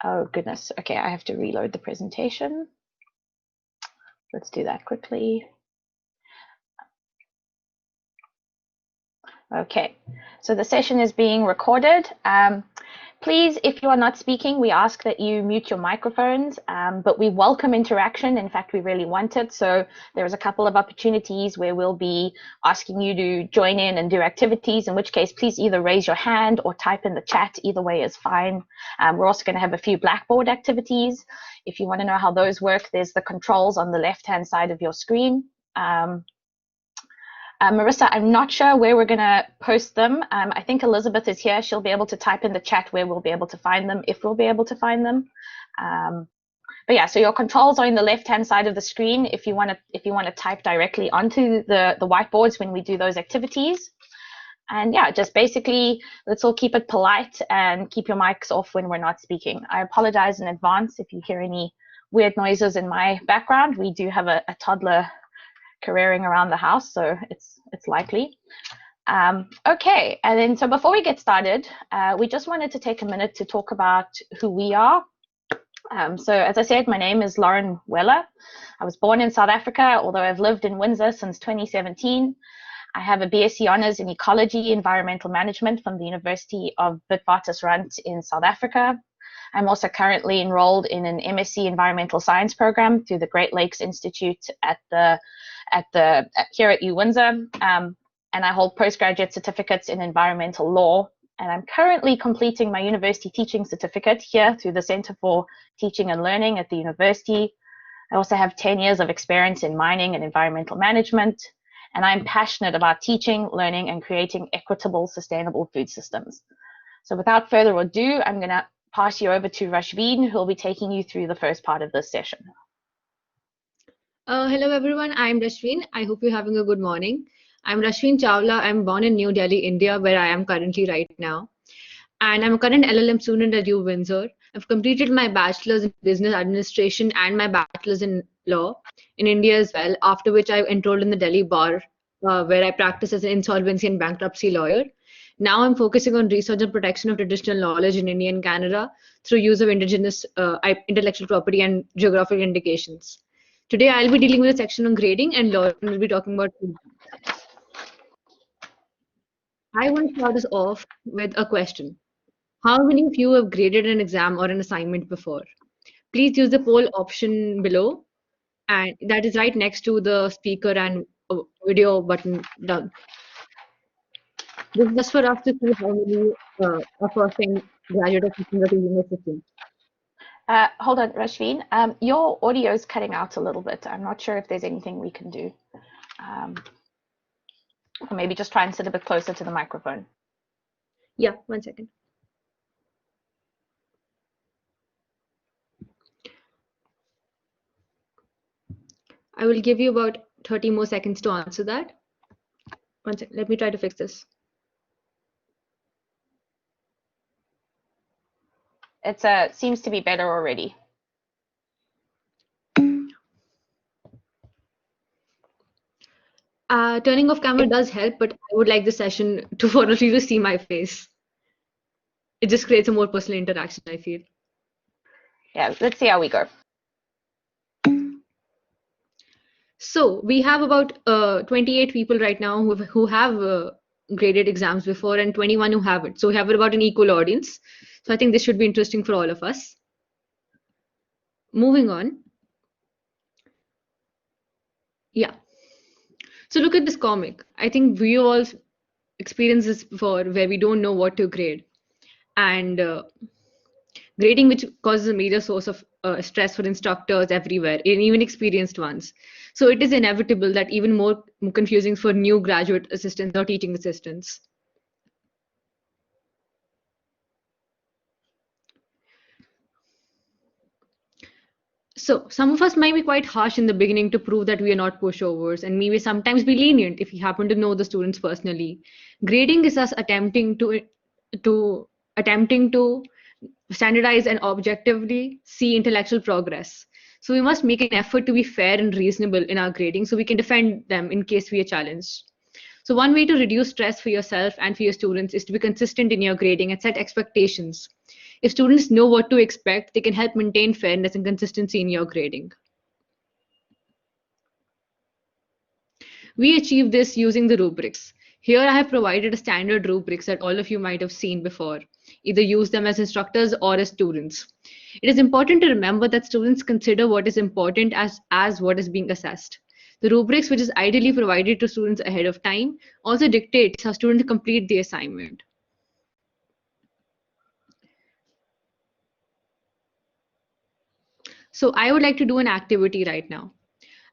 Oh goodness, okay, I have to reload the presentation. Let's do that quickly. Okay, so the session is being recorded. Please, if you are not speaking, we ask that you mute your microphones, but we welcome interaction. In fact, we really want it. So there's a couple of opportunities where we'll be asking you to join in and do activities, in which case, please either raise your hand or type in the chat. Either way is fine. We're also going to have a few Blackboard activities. If you want to know how those work, there's the controls on the left-hand side of your screen. Marissa, I'm not sure where we're going to post them. I think Elizabeth is here. She'll be able to type in the chat where we'll be able to find them, if we'll be able to find them. But yeah, so your controls are in the left-hand side of the screen if you want to type directly onto the whiteboards when we do those activities. And yeah, just basically, let's all keep it polite and keep your mics off when we're not speaking. I apologize in advance if you hear any weird noises in my background. We do have a toddler careering around the house, so it's likely. Okay, and then so before we get started, we just wanted to take a minute to talk about who we are. So as I said, my name is Lauren Weller. I was born in South Africa, although I've lived in Windsor since 2017. I have a BSc Honours in Ecology, Environmental Management from the University of Witwatersrand in South Africa. I'm also currently enrolled in an MSc Environmental Science program through the Great Lakes Institute here at UWindsor, and I hold postgraduate certificates in environmental law. And I'm currently completing my university teaching certificate here through the Center for Teaching and Learning at the university. I also have 10 years of experience in mining and environmental management, and I'm passionate about teaching, learning, and creating equitable, sustainable food systems. So without further ado, I'm going to pass you over to Rashveen, who will be taking you through the first part of this session. Hello everyone, I'm Rashveen. I hope you're having a good morning. I'm Rashveen Chawla. I'm born in New Delhi, India, where I am currently right now. And I'm a current LLM student at U Windsor. I've completed my bachelor's in business administration and my bachelor's in law in India as well, after which I enrolled in the Delhi bar, where I practice as an insolvency and bankruptcy lawyer. Now I'm focusing on research and protection of traditional knowledge in India and Canada through use of indigenous intellectual property and geographical indications. Today I'll be dealing with a section on grading, and Lauren will be talking about food. I want to start us off with a question. How many of you have graded an exam or an assignment before? Please use the poll option below, and that is right next to the speaker and video button down. This is just for us to see how many are first-time graduate assistants are using the system. Hold on, Rashveen. Your audio is cutting out a little bit. I'm not sure if there's anything we can do. Or maybe just try and sit a bit closer to the microphone. Yeah, 1 second. I will give you about 30 more seconds to answer that. 1 second. Let me try to fix this. It seems to be better already. Turning off camera does help, but I would like the session for you to see my face. It just creates a more personal interaction, I feel. Yeah, let's see how we go. So we have about 28 people right now who have graded exams before, and 21 who haven't. So we have about an equal audience. So I think this should be interesting for all of us. Moving on. Yeah. So look at this comic. I think we all experienced this before, where we don't know what to grade. And grading, which causes a major source of stress for instructors everywhere, and even experienced ones. So it is inevitable that even more confusing for new graduate assistants or teaching assistants. So some of us might be quite harsh in the beginning to prove that we are not pushovers, and maybe sometimes be lenient if we happen to know the students personally. Grading is us attempting to standardize and objectively see intellectual progress. So we must make an effort to be fair and reasonable in our grading so we can defend them in case we are challenged. So one way to reduce stress for yourself and for your students is to be consistent in your grading and set expectations. If students know what to expect, they can help maintain fairness and consistency in your grading. We achieve this using the rubrics. Here I have provided a standard rubrics that all of you might have seen before. Either use them as instructors or as students. It is important to remember that students consider what is important as what is being assessed. The rubrics, which is ideally provided to students ahead of time, also dictates how students complete the assignment. So I would like to do an activity right now.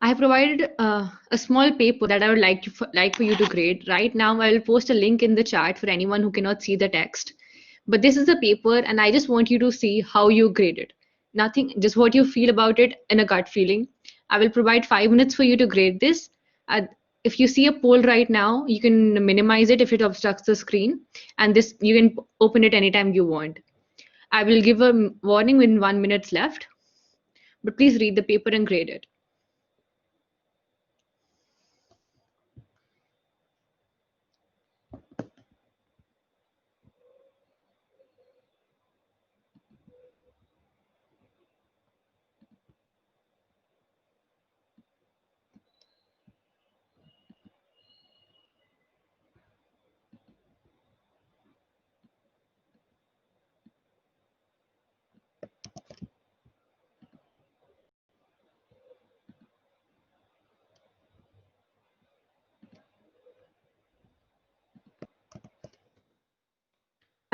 I have provided a small paper that I would like for you to grade. Right now, I will post a link in the chat for anyone who cannot see the text. But this is a paper, and I just want you to see how you grade it. Nothing, just what you feel about it in a gut feeling. I will provide 5 minutes for you to grade this. Uh, if you see a poll right now, you can minimize it if it obstructs the screen, and this you can open it anytime you want. I will give a warning when 1 minute left, but please read the paper and grade it.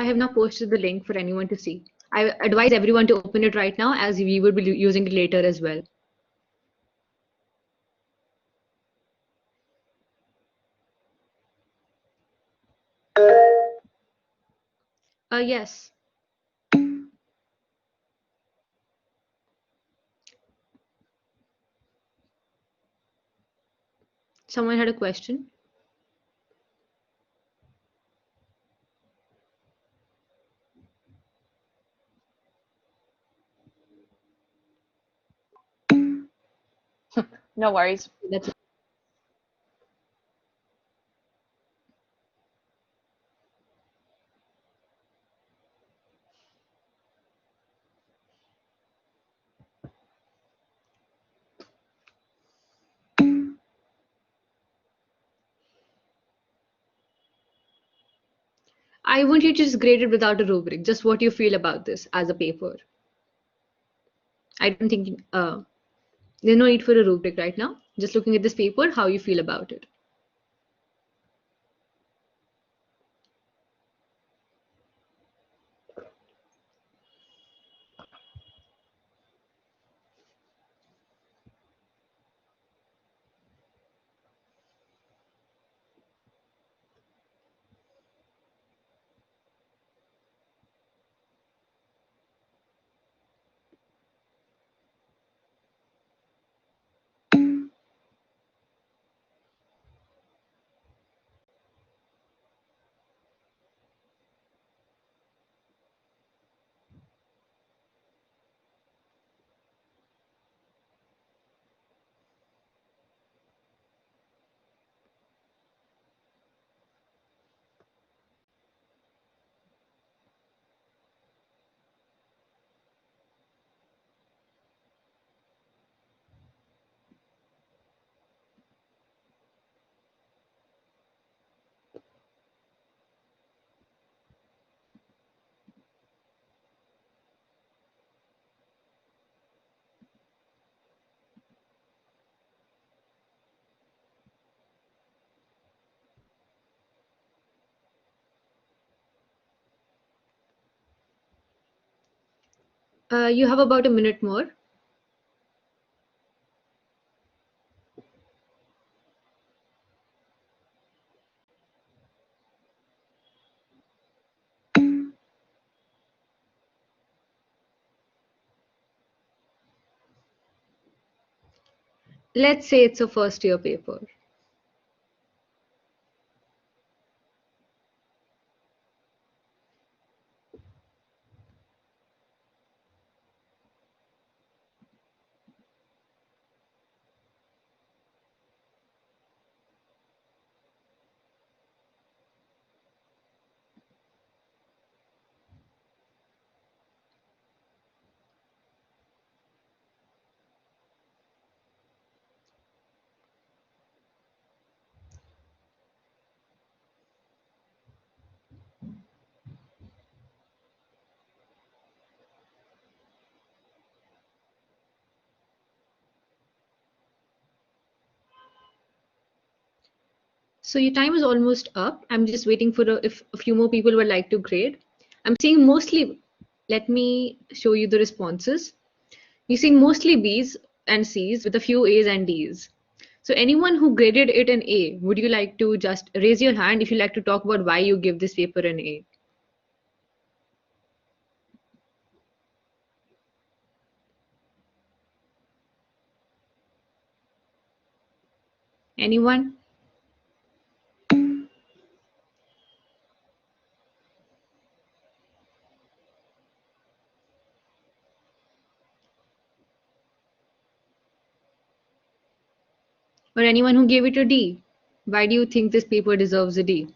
I have now posted the link for anyone to see. I advise everyone to open it right now as we will be using it later as well. Yes. Someone had a question. No worries. That's I want you to just grade it without a rubric, just what you feel about this as a paper. I don't think there's no need for a rubric right now. Just looking at this paper, how you feel about it. You have about a minute more. Let's say it's a first year paper. So your time is almost up. I'm just waiting for if a few more people would like to grade. I'm seeing mostly, let me show you the responses. You're seeing mostly B's and C's with a few A's and D's. So anyone who graded it an A, would you like to just raise your hand if you like to talk about why you give this paper an A? Anyone? Or anyone who gave it a D? Why do you think this paper deserves a D?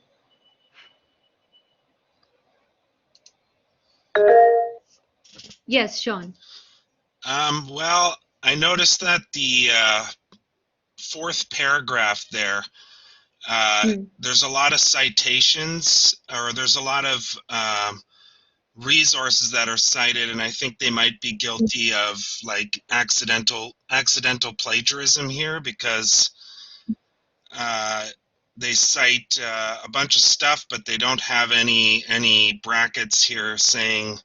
Yes, Sean. Well, I noticed that the fourth paragraph there, there's a lot of citations, or there's a lot of resources that are cited, and I think they might be guilty of like accidental plagiarism here, because they cite a bunch of stuff, but they don't have any brackets here saying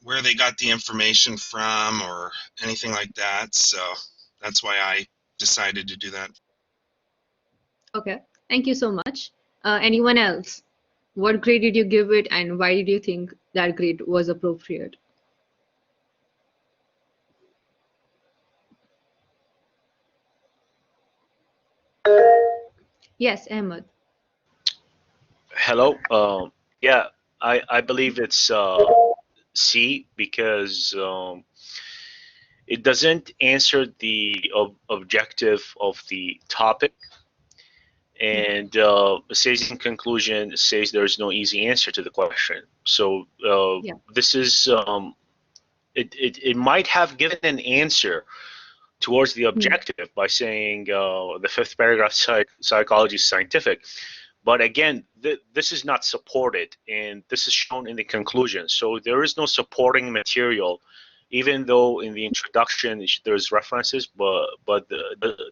where they got the information from or anything like that. So that's why I decided to do that. Okay, thank you so much. Anyone else? What grade did you give it and why did you think that grade was appropriate? Yes, Ahmed. Hello. Yeah, I believe it's C because it doesn't answer the objective of the topic, and it says in conclusion, it says there is no easy answer to the question. So Yeah. this is it might have given an answer towards the objective by saying the fifth paragraph psychology is scientific. But again, this is not supported, and this is shown in the conclusion. So there is no supporting material, even though in the introduction there's references, but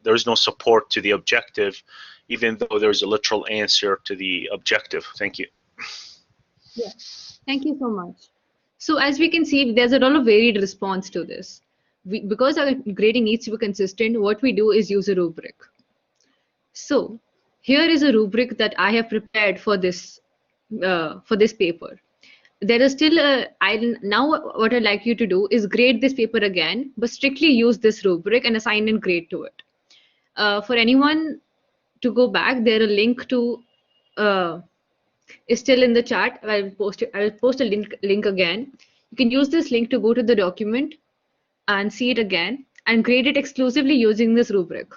there's no support to the objective, even though there's a literal answer to the objective. Thank you. Yeah. Thank you so much. So as we can see, there's a lot of varied response to this. Because our grading needs to be consistent, what we do is use a rubric. So here is a rubric that I have prepared for this paper. There is still now what I'd like you to do is grade this paper again, but strictly use this rubric and assign a grade to it. For anyone to go back, there a link to is still in the chat. I'll post a link again. You can use this link to go to the document and see it again and grade it exclusively using this rubric.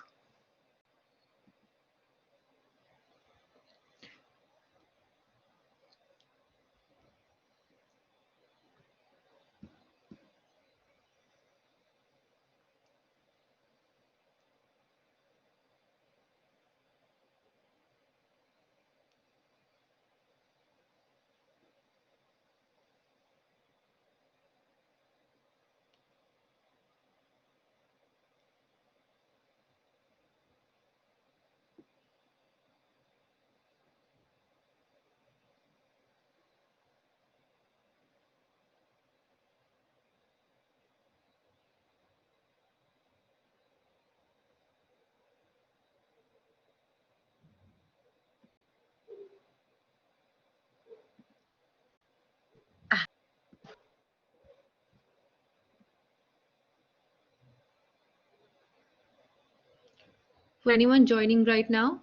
For anyone joining right now,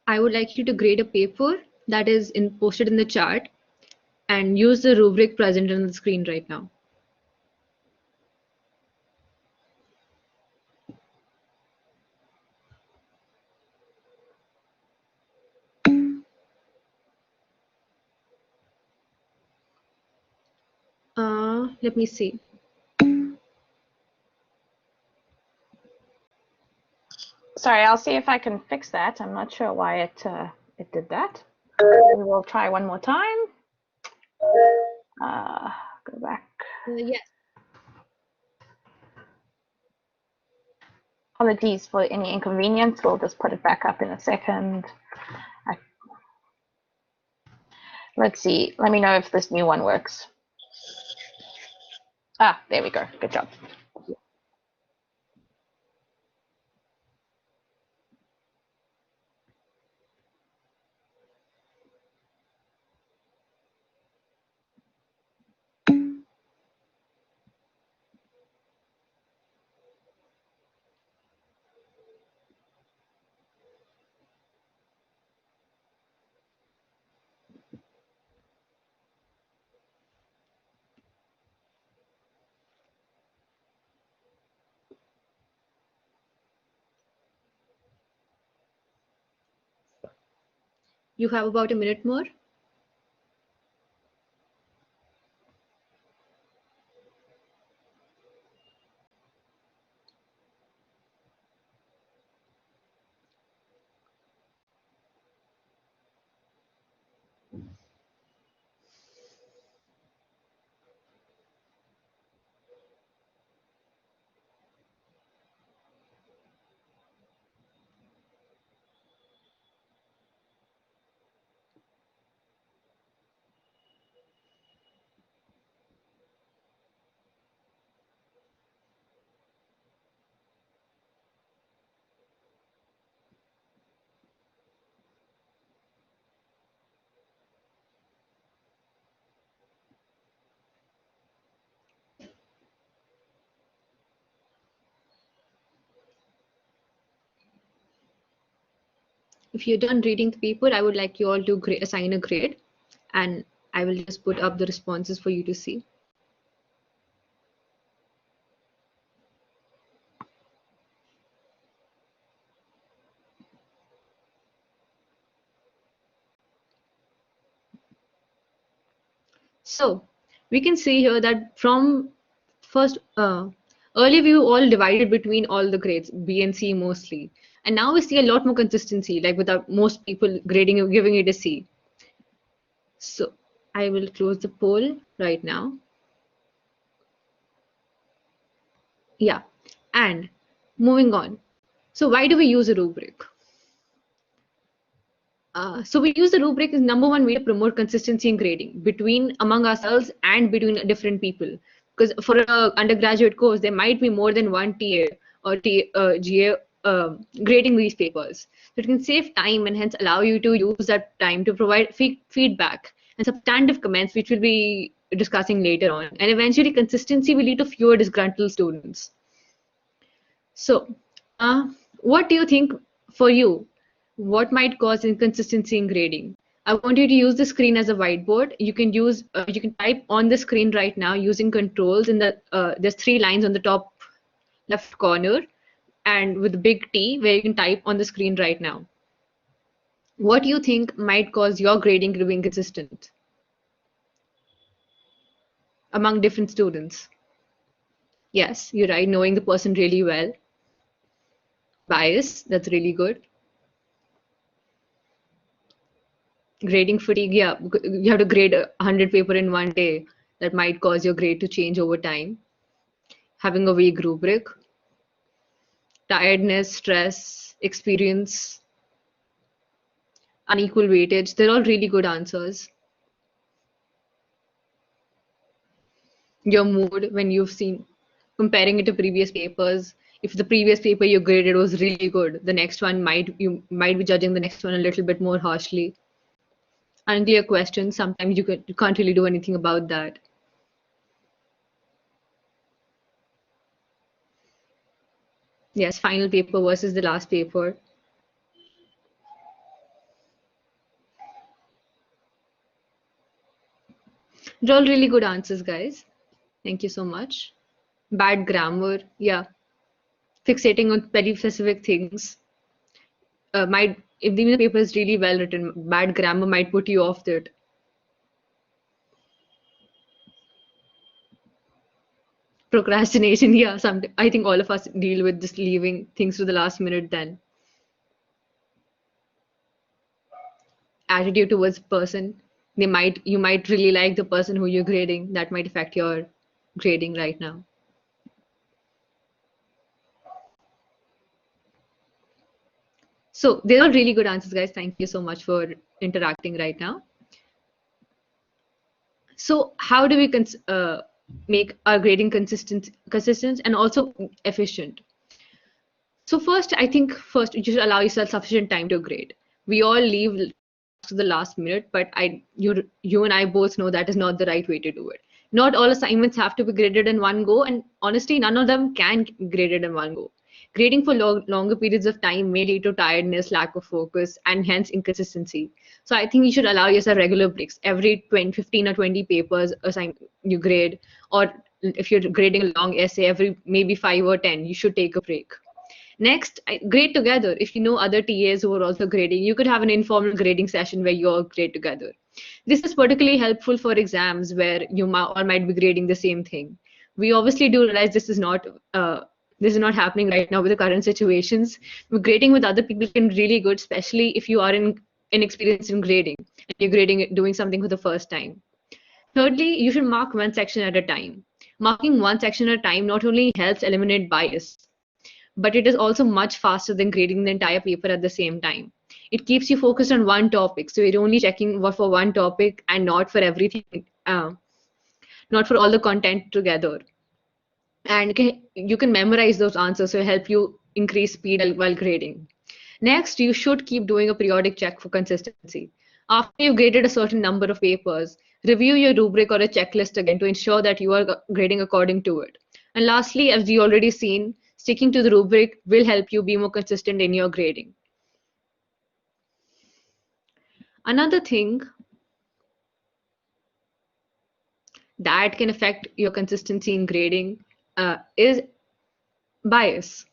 I would like you to grade a paper that is posted in the chat and use the rubric present on the screen right now. Let me see. Sorry, I'll see if I can fix that. I'm not sure why it did that. We will try one more time. Go back. Yes. Apologies for any inconvenience. We'll just put it back up in a second. I Let's see. Let me know if this new one works. Ah, there we go. Good job. You have about a minute more. If you're done reading the paper, I would like you all to assign a grade, and I will just put up the responses for you to see. So we can see here that from first, earlier we were all divided between all the grades, B and C mostly. And now we see a lot more consistency, like without most people giving it a C. So I will close the poll right now. Yeah, and moving on. So why do we use a rubric? So we use the rubric as number one way to promote consistency in grading among ourselves and between different people. Because for an undergraduate course, there might be more than one TA or GA grading these papers. So it can save time and hence allow you to use that time to provide feedback and substantive comments, which we'll be discussing later on. And eventually, consistency will lead to fewer disgruntled students. So, what do you think for you? What might cause inconsistency in grading? I want you to use the screen as a whiteboard. You can type on the screen right now using controls in there's 3 lines on the top left corner and with the big T where you can type on the screen right now. What do you think might cause your grading to be inconsistent among different students? Yes, you're right, knowing the person really well. Bias, that's really good. Grading fatigue, yeah, you have to grade 100 paper in one day. That might cause your grade to change over time. Having a weak rubric, tiredness, stress, experience, unequal weightage, they're all really good answers. Your mood when you've seen comparing it to previous papers. If the previous paper you graded was really good, the next one you might be judging the next one a little bit more harshly. Unclear questions, sometimes you can't really do anything about that. Yes, final paper versus the last paper. They're all really good answers, guys. Thank you so much. Bad grammar, yeah. Fixating on very specific things. If the paper is really well written, bad grammar might put you off it. Procrastination, yeah. I think all of us deal with just leaving things to the last minute then. Attitude towards person. You might really like the person who you're grading. That might affect your grading right now. So they're all really good answers, guys. Thank you so much for interacting right now. So how do we make our grading consistent and also efficient? So first, I think first you should allow yourself sufficient time to grade. We all leave tasks to the last minute, but you and I both know that is not the right way to do it. Not all assignments have to be graded in one go, and honestly, none of them can be graded in one go. Grading for longer periods of time may lead to tiredness, lack of focus, and hence inconsistency. So I think you should allow yourself regular breaks. Every 20, 15 or 20 papers you grade, or if you're grading a long essay, every maybe 5 or 10, you should take a break. Next, grade together. If you know other TAs who are also grading, you could have an informal grading session where you all grade together. This is particularly helpful for exams where you all might be grading the same thing. We obviously do realize this is not happening right now with the current situations. Grading with other people can be really good, especially if you are inexperienced in grading and you're doing something for the first time. Thirdly, you should mark one section at a time. Marking one section at a time not only helps eliminate bias, but it is also much faster than grading the entire paper at the same time. It keeps you focused on one topic, so you're only checking for one topic and not for everything, not for all the content together. And you can memorize those answers, so it help you increase speed while grading. Next, you should keep doing a periodic check for consistency. After you've graded a certain number of papers, review your rubric or a checklist again to ensure that you are grading according to it. And lastly, as you already seen, sticking to the rubric will help you be more consistent in your grading. Another thing that can affect your consistency in grading is bias.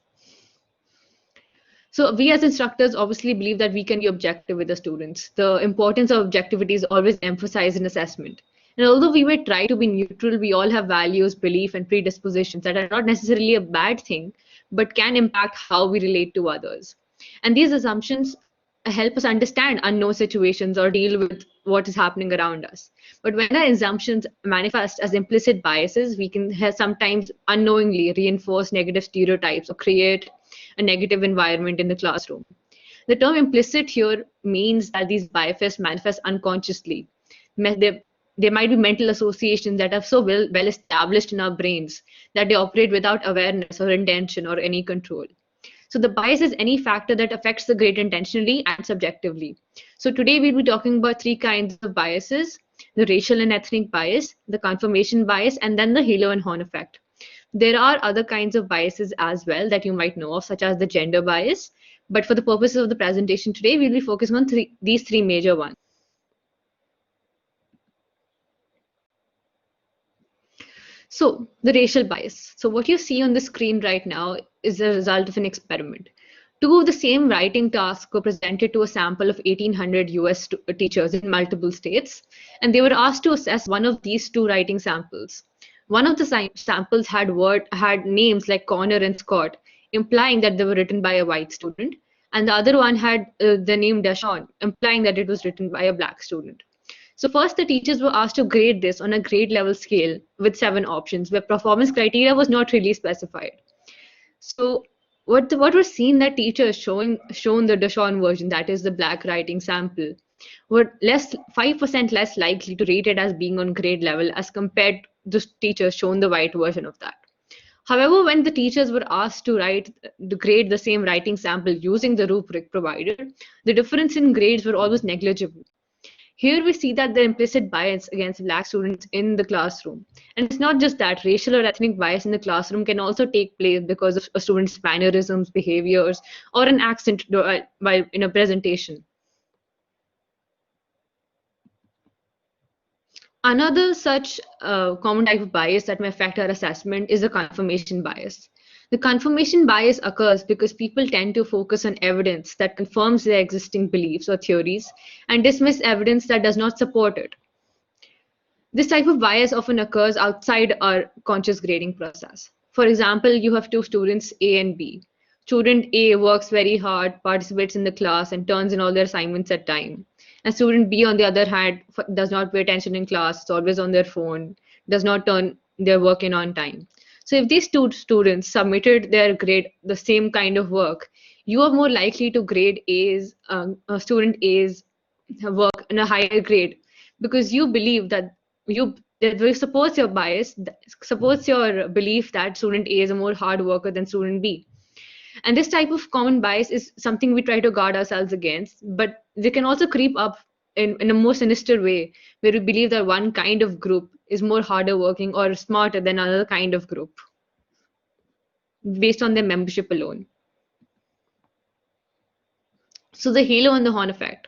So we as instructors obviously believe that we can be objective with the students. The importance of objectivity is always emphasized in assessment. And although we may try to be neutral, we all have values, belief, and predispositions that are not necessarily a bad thing, but can impact how we relate to others. And these assumptions help us understand unknown situations or deal with what is happening around us. But when our assumptions manifest as implicit biases, we can sometimes unknowingly reinforce negative stereotypes or create a negative environment in the classroom. The term implicit here means that these biases manifest unconsciously. There might be mental associations that are so well established in our brains that they operate without awareness or intention or any control. So the bias is any factor that affects the grade intentionally and subjectively. So today we'll be talking about three kinds of biases: the racial and ethnic bias, the confirmation bias, and then the halo and horn effect. There are other kinds of biases as well that you might know of, such as the gender bias. But for the purposes of the presentation today, we'll be focusing on these three major ones. So the racial bias. So what you see on the screen right now is the result of an experiment. Two of the same writing tasks were presented to a sample of 1,800 US teachers in multiple states, and they were asked to assess one of these two writing samples. One of the samples had names like Connor and Scott, implying that they were written by a white student, and the other one had the name Deshaun, implying that it was written by a black student. So first, the teachers were asked to grade this on a grade level scale with 7 options, where performance criteria was not really specified. So what were seen that teachers shown the Deshaun version, that is the black writing sample, were 5% less likely to rate it as being on grade level as compared to the teachers shown the white version of that. However, when the teachers were asked to grade the same writing sample using the rubric provided, the difference in grades were almost negligible. Here we see that the implicit bias against black students in the classroom. And it's not just that, racial or ethnic bias in the classroom can also take place because of a student's mannerisms, behaviors, or an accent while in a presentation. Another such common type of bias that may affect our assessment is the confirmation bias. The confirmation bias occurs because people tend to focus on evidence that confirms their existing beliefs or theories and dismiss evidence that does not support it. This type of bias often occurs outside our conscious grading process. For example, you have two students, A and B. Student A works very hard, participates in the class, and turns in all their assignments at time. And student B, on the other hand, does not pay attention in class, is always on their phone, does not turn their work in on time. So if these two students submitted their grade, the same kind of work, you are more likely to grade student A's work in a higher grade because you believe that supports your bias, supports your belief that student A is a more hard worker than student B. And this type of common bias is something we try to guard ourselves against, but they can also creep up in a more sinister way, where we believe that one kind of group is more harder working or smarter than another kind of group based on their membership alone. So the halo and the horn effect.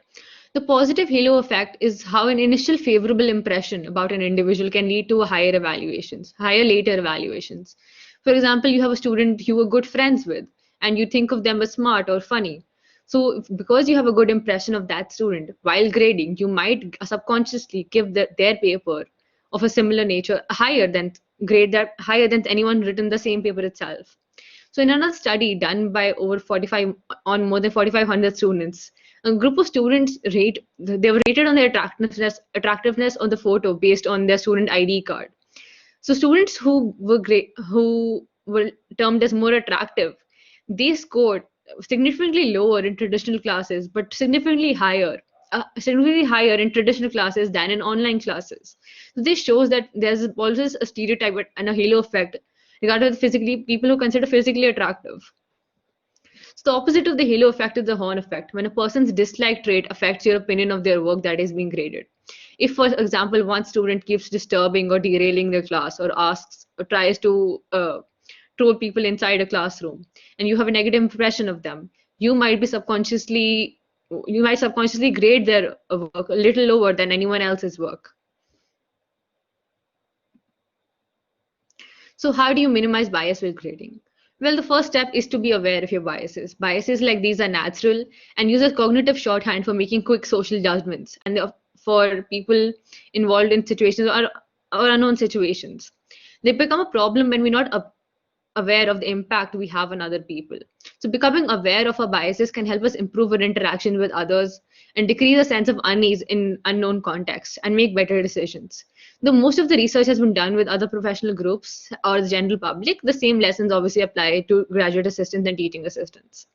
The positive halo effect is how an initial favorable impression about an individual can lead to higher later evaluations. For example, you have a student you were good friends with, and you think of them as smart or funny. So because you have a good impression of that student, while grading, you might subconsciously give their paper of a similar nature higher than anyone written the same paper itself. So in another study done by more than 4,500 students, a group of students they were rated on their attractiveness on the photo based on their student ID card. So students who were termed as more attractive, they scored significantly lower in traditional classes, but significantly higher in traditional classes than in online classes. So this shows that there's always a stereotype and a halo effect regarding people who consider physically attractive. So the opposite of the halo effect is the horn effect, when a person's dislike trait affects your opinion of their work that is being graded. If, for example, one student keeps disturbing or derailing their class, or asks or tries to troll people inside a classroom, and you have a negative impression of them, you might subconsciously grade their work a little lower than anyone else's work. So how do you minimize bias with grading? Well, the first step is to be aware of your biases. Biases like these are natural and use a cognitive shorthand for making quick social judgments, and for people involved in situations or unknown situations. They become a problem when we're not aware of the impact we have on other people. So becoming aware of our biases can help us improve our interaction with others and decrease a sense of unease in unknown contexts and make better decisions. Though most of the research has been done with other professional groups or the general public, the same lessons obviously apply to graduate assistants and teaching assistants.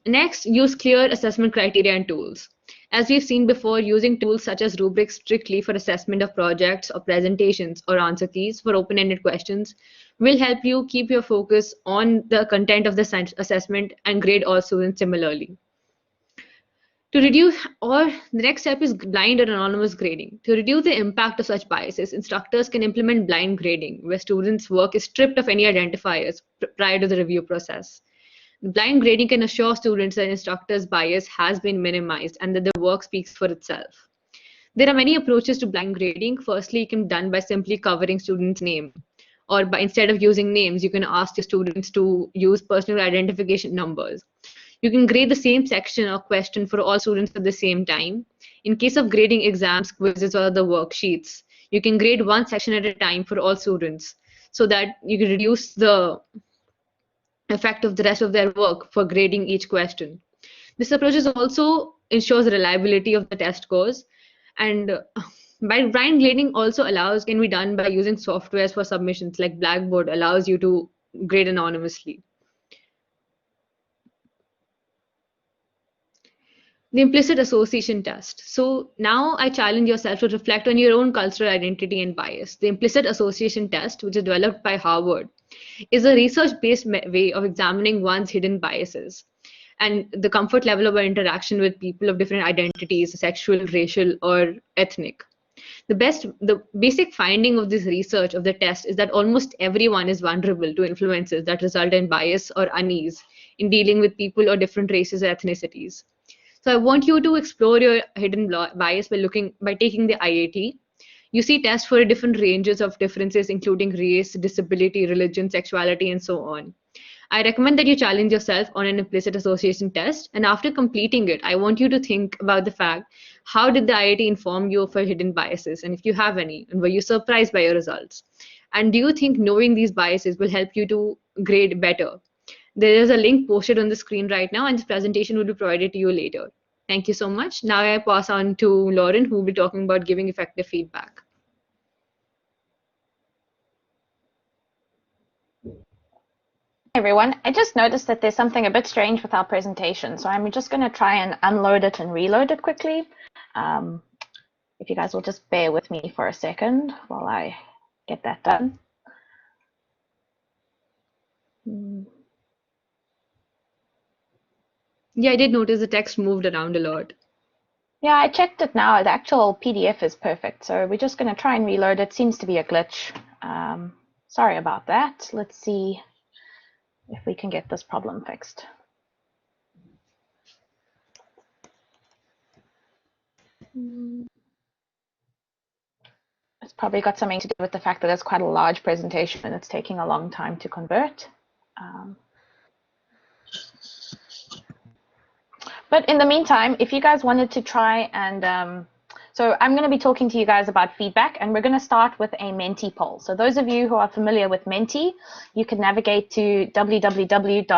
Next, use clear assessment criteria and tools. As we've seen before, using tools such as Rubrics strictly for assessment of projects or presentations, or answer keys for open-ended questions will help you keep your focus on the content of the assessment and grade all students similarly. The next step is blind or anonymous grading. To reduce the impact of such biases, instructors can implement blind grading, where students' work is stripped of any identifiers prior to the review process. Blind grading can assure students that instructors' bias has been minimized and that the work speaks for itself. There are many approaches to blind grading. Firstly, it can be done by simply covering students' name, or instead of using names, you can ask your students to use personal identification numbers. You can grade the same section or question for all students at the same time. In case of grading exams, quizzes, or other worksheets, you can grade one section at a time for all students so that you can reduce the effect of the rest of their work for grading each question. This approach also ensures reliability of the test scores, and blind grading also can be done by using softwares for submissions, like Blackboard allows you to grade anonymously. The implicit association test. So now I challenge yourself to reflect on your own cultural identity and bias. The implicit association test, which is developed by Harvard, is a research-based way of examining one's hidden biases and the comfort level of our interaction with people of different identities, sexual, racial, or ethnic. The basic finding of this research of the test is that almost everyone is vulnerable to influences that result in bias or unease in dealing with people of different races or ethnicities. So I want you to explore your hidden bias by taking the IAT. You see tests for different ranges of differences, including race, disability, religion, sexuality, and so on. I recommend that you challenge yourself on an implicit association test, and after completing it, I want you to think about the fact, how did the IIT inform you of your hidden biases, and if you have any, and were you surprised by your results? And do you think knowing these biases will help you to grade better? There is a link posted on the screen right now, and this presentation will be provided to you later. Thank you so much. Now I pass on to Lauren, who will be talking about giving effective feedback. Everyone, I just noticed that there's something a bit strange with our presentation, so I'm just going to try and unload it and reload it quickly. If you guys will just bear with me for a second while I get that done. Yeah, I did notice the text moved around a lot. Yeah, I checked it now. The actual PDF is perfect. So we're just going to try and reload it. Seems to be a glitch. Sorry about that. Let's see if we can get this problem fixed. It's probably got something to do with the fact that it's quite a large presentation and it's taking a long time to convert. But in the meantime, if you guys wanted to try and, so I'm going to be talking to you guys about feedback, and we're going to start with a Menti poll. So those of you who are familiar with Menti, you can navigate to www.menti.com.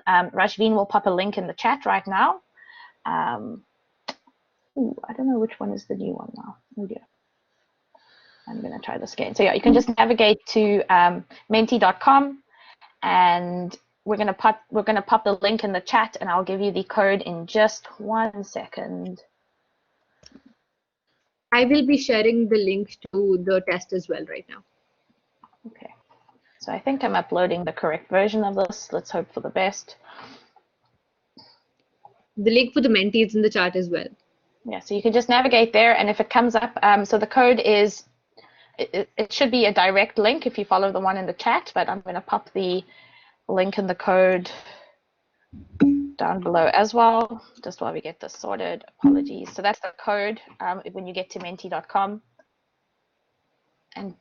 Rashveen will pop a link in the chat right now. I don't know which one is the new one now. Oh dear. I'm going to try this again. So yeah, you can just navigate to menti.com, and we're going to pop the link in the chat, and I'll give you the code in just 1 second. I will be sharing the link to the test as well right now. Okay. So I think I'm uploading the correct version of this. Let's hope for the best. The link for the Menti is in the chat as well. Yeah, so you can just navigate there, and if it comes up, so the code is, it should be a direct link if you follow the one in the chat, but I'm going to pop the link in the code down below as well, just while we get this sorted. Apologies. So that's the code when you get to menti.com, and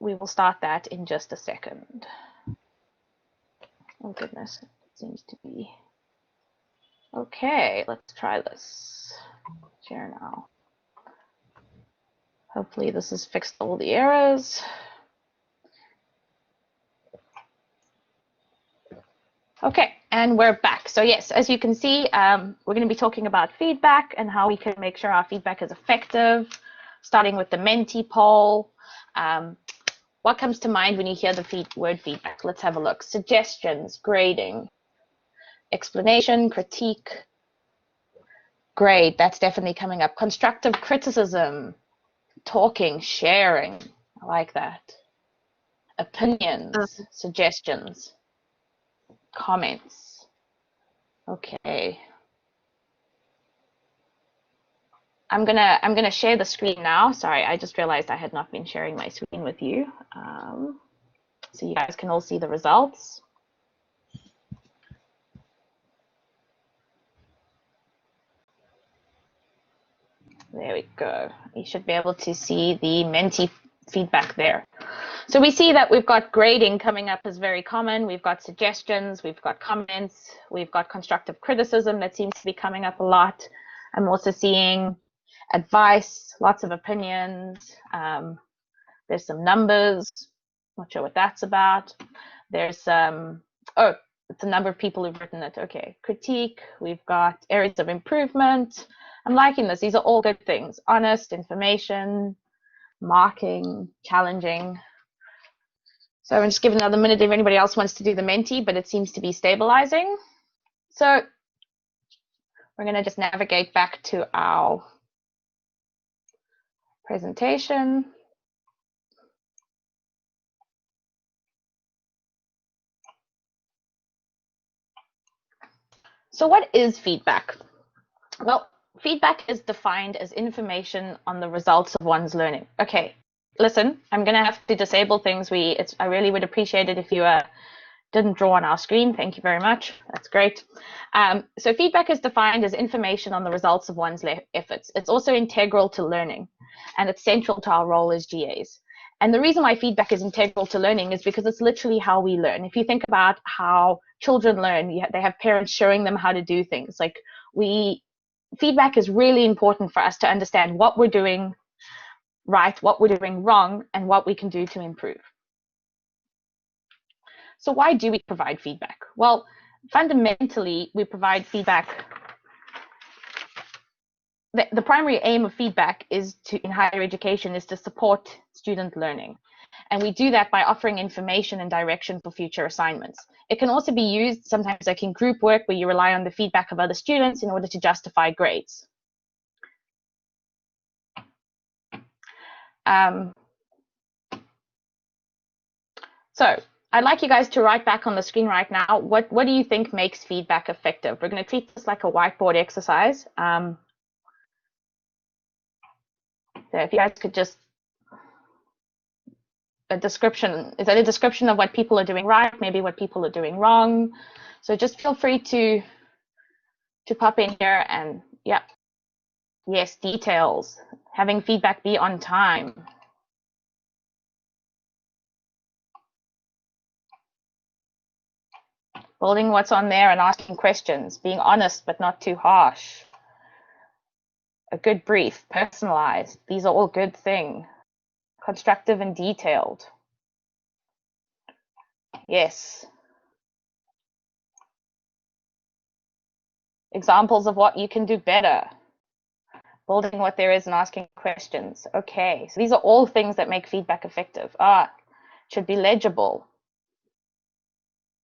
we will start that in just a second. Oh goodness, it seems to be okay. Let's try this. Share now. Hopefully this has fixed all the errors. Okay, and we're back. So yes, as you can see, we're going to be talking about feedback and how we can make sure our feedback is effective, starting with the Menti poll. What comes to mind when you hear the word feedback? Let's have a look. Suggestions, grading, explanation, critique, grade, that's definitely coming up. Constructive criticism, talking, sharing, I like that. Opinions, suggestions, comments. Okay. I'm gonna share the screen now. Sorry, I just realized I had not been sharing my screen with you. So you guys can all see the results. There we go. You should be able to see the Menti feedback there. So we see that we've got grading coming up as very common. We've got suggestions, we've got comments, we've got constructive criticism that seems to be coming up a lot. I'm also seeing advice, lots of opinions. There's some numbers. Not sure what that's about. There's some, oh, it's a number of people who've written it. Okay, critique. We've got areas of improvement. I'm liking this. These are all good things. Honest, information, marking, challenging. So I'm just giving another minute if anybody else wants to do the Menti, but it seems to be stabilizing. So we're going to just navigate back to our presentation. So what is feedback? Well, feedback is defined as information on the results of one's learning. Okay, listen, I'm going to have to disable things. I really would appreciate it if you didn't draw on our screen. Thank you very much. That's great. So feedback is defined as information on the results of one's efforts. It's also integral to learning, and it's central to our role as GAs. And the reason why feedback is integral to learning is because it's literally how we learn. If you think about how children learn, they have parents showing them how to do things. Like feedback is really important for us to understand what we're doing right, what we're doing wrong, and what we can do to improve. So why do we provide feedback? Well, fundamentally, we provide feedback. The primary aim of feedback in higher education is to support student learning. And we do that by offering information and direction for future assignments. It can also be used sometimes like in group work where you rely on the feedback of other students in order to justify grades. So I'd like you guys to write back on the screen right now, what do you think makes feedback effective? We're going to treat this like a whiteboard exercise. So if you guys could just, a description, is that a description of what people are doing right, maybe what people are doing wrong? So just feel free to pop in here and, yeah, yes, details, having feedback be on time. Building what's on there and asking questions, being honest but not too harsh. A good brief, personalized, these are all good things. Constructive and detailed. Yes. Examples of what you can do better. Building what there is and asking questions. Okay, so these are all things that make feedback effective. Should be legible.